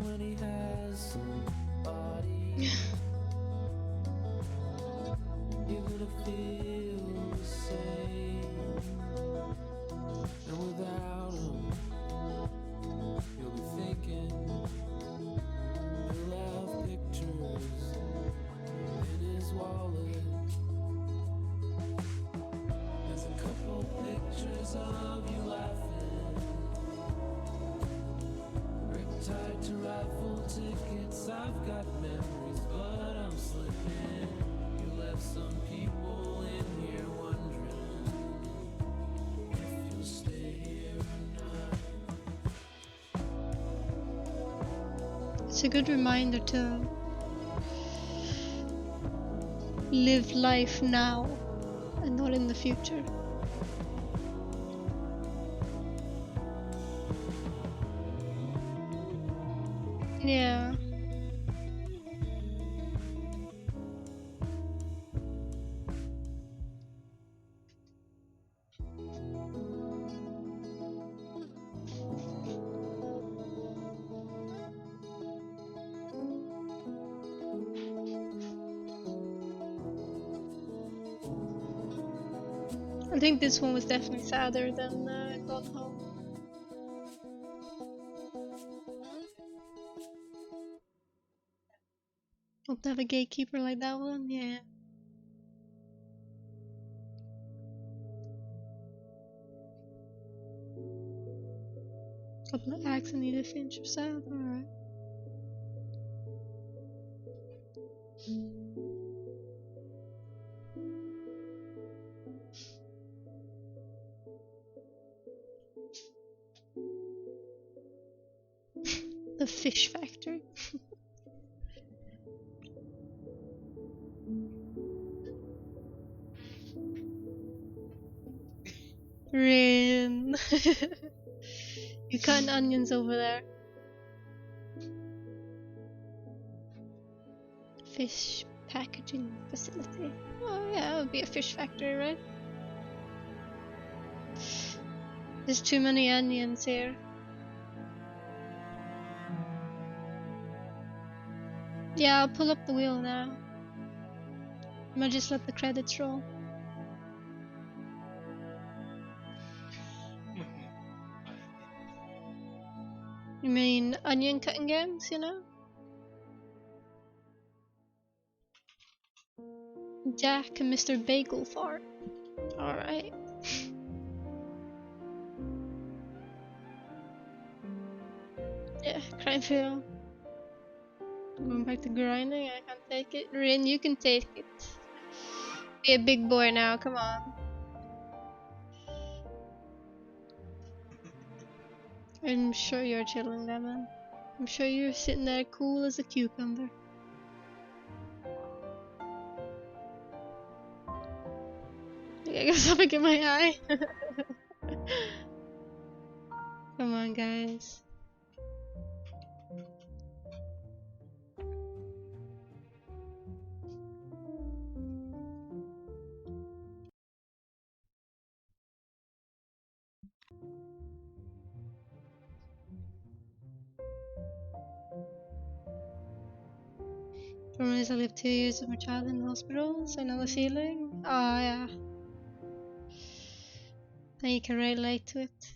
When he has somebody, you're gonna feel the same. And without him, you'll be thinking he'll have pictures in his wallet. There's a couple pictures of you laughing, tied to rifle tickets. I've got memories, but I'm slipping. You left some people in here wondering if you'll stay here or not. It's a good reminder to live life now and not in the future. Yeah. I think this one was definitely sadder than Gone Home. Hope to have a gatekeeper like that one, yeah. Couple of acts I need to finish or sad, alright. The fish factory. Rin. You cutting onions over there. Fish packaging facility. Oh yeah, it would be a fish factory, right? There's too many onions here. Yeah, I'll pull up the wheel now. I might just let the credits roll. You mean onion cutting games, you know? Jack and Mr. Bagel Fart. Alright. Yeah, crime film. Going back to grinding, I can't take it. Rin, you can take it. Be a big boy now, come on. I'm sure you're chilling, Lemon. I'm sure you're sitting there cool as a cucumber. I got something in my eye. Come on, guys. Promise I lived 2 years with my child in the hospital, so I know the feeling. Oh yeah. Then you can relate to it.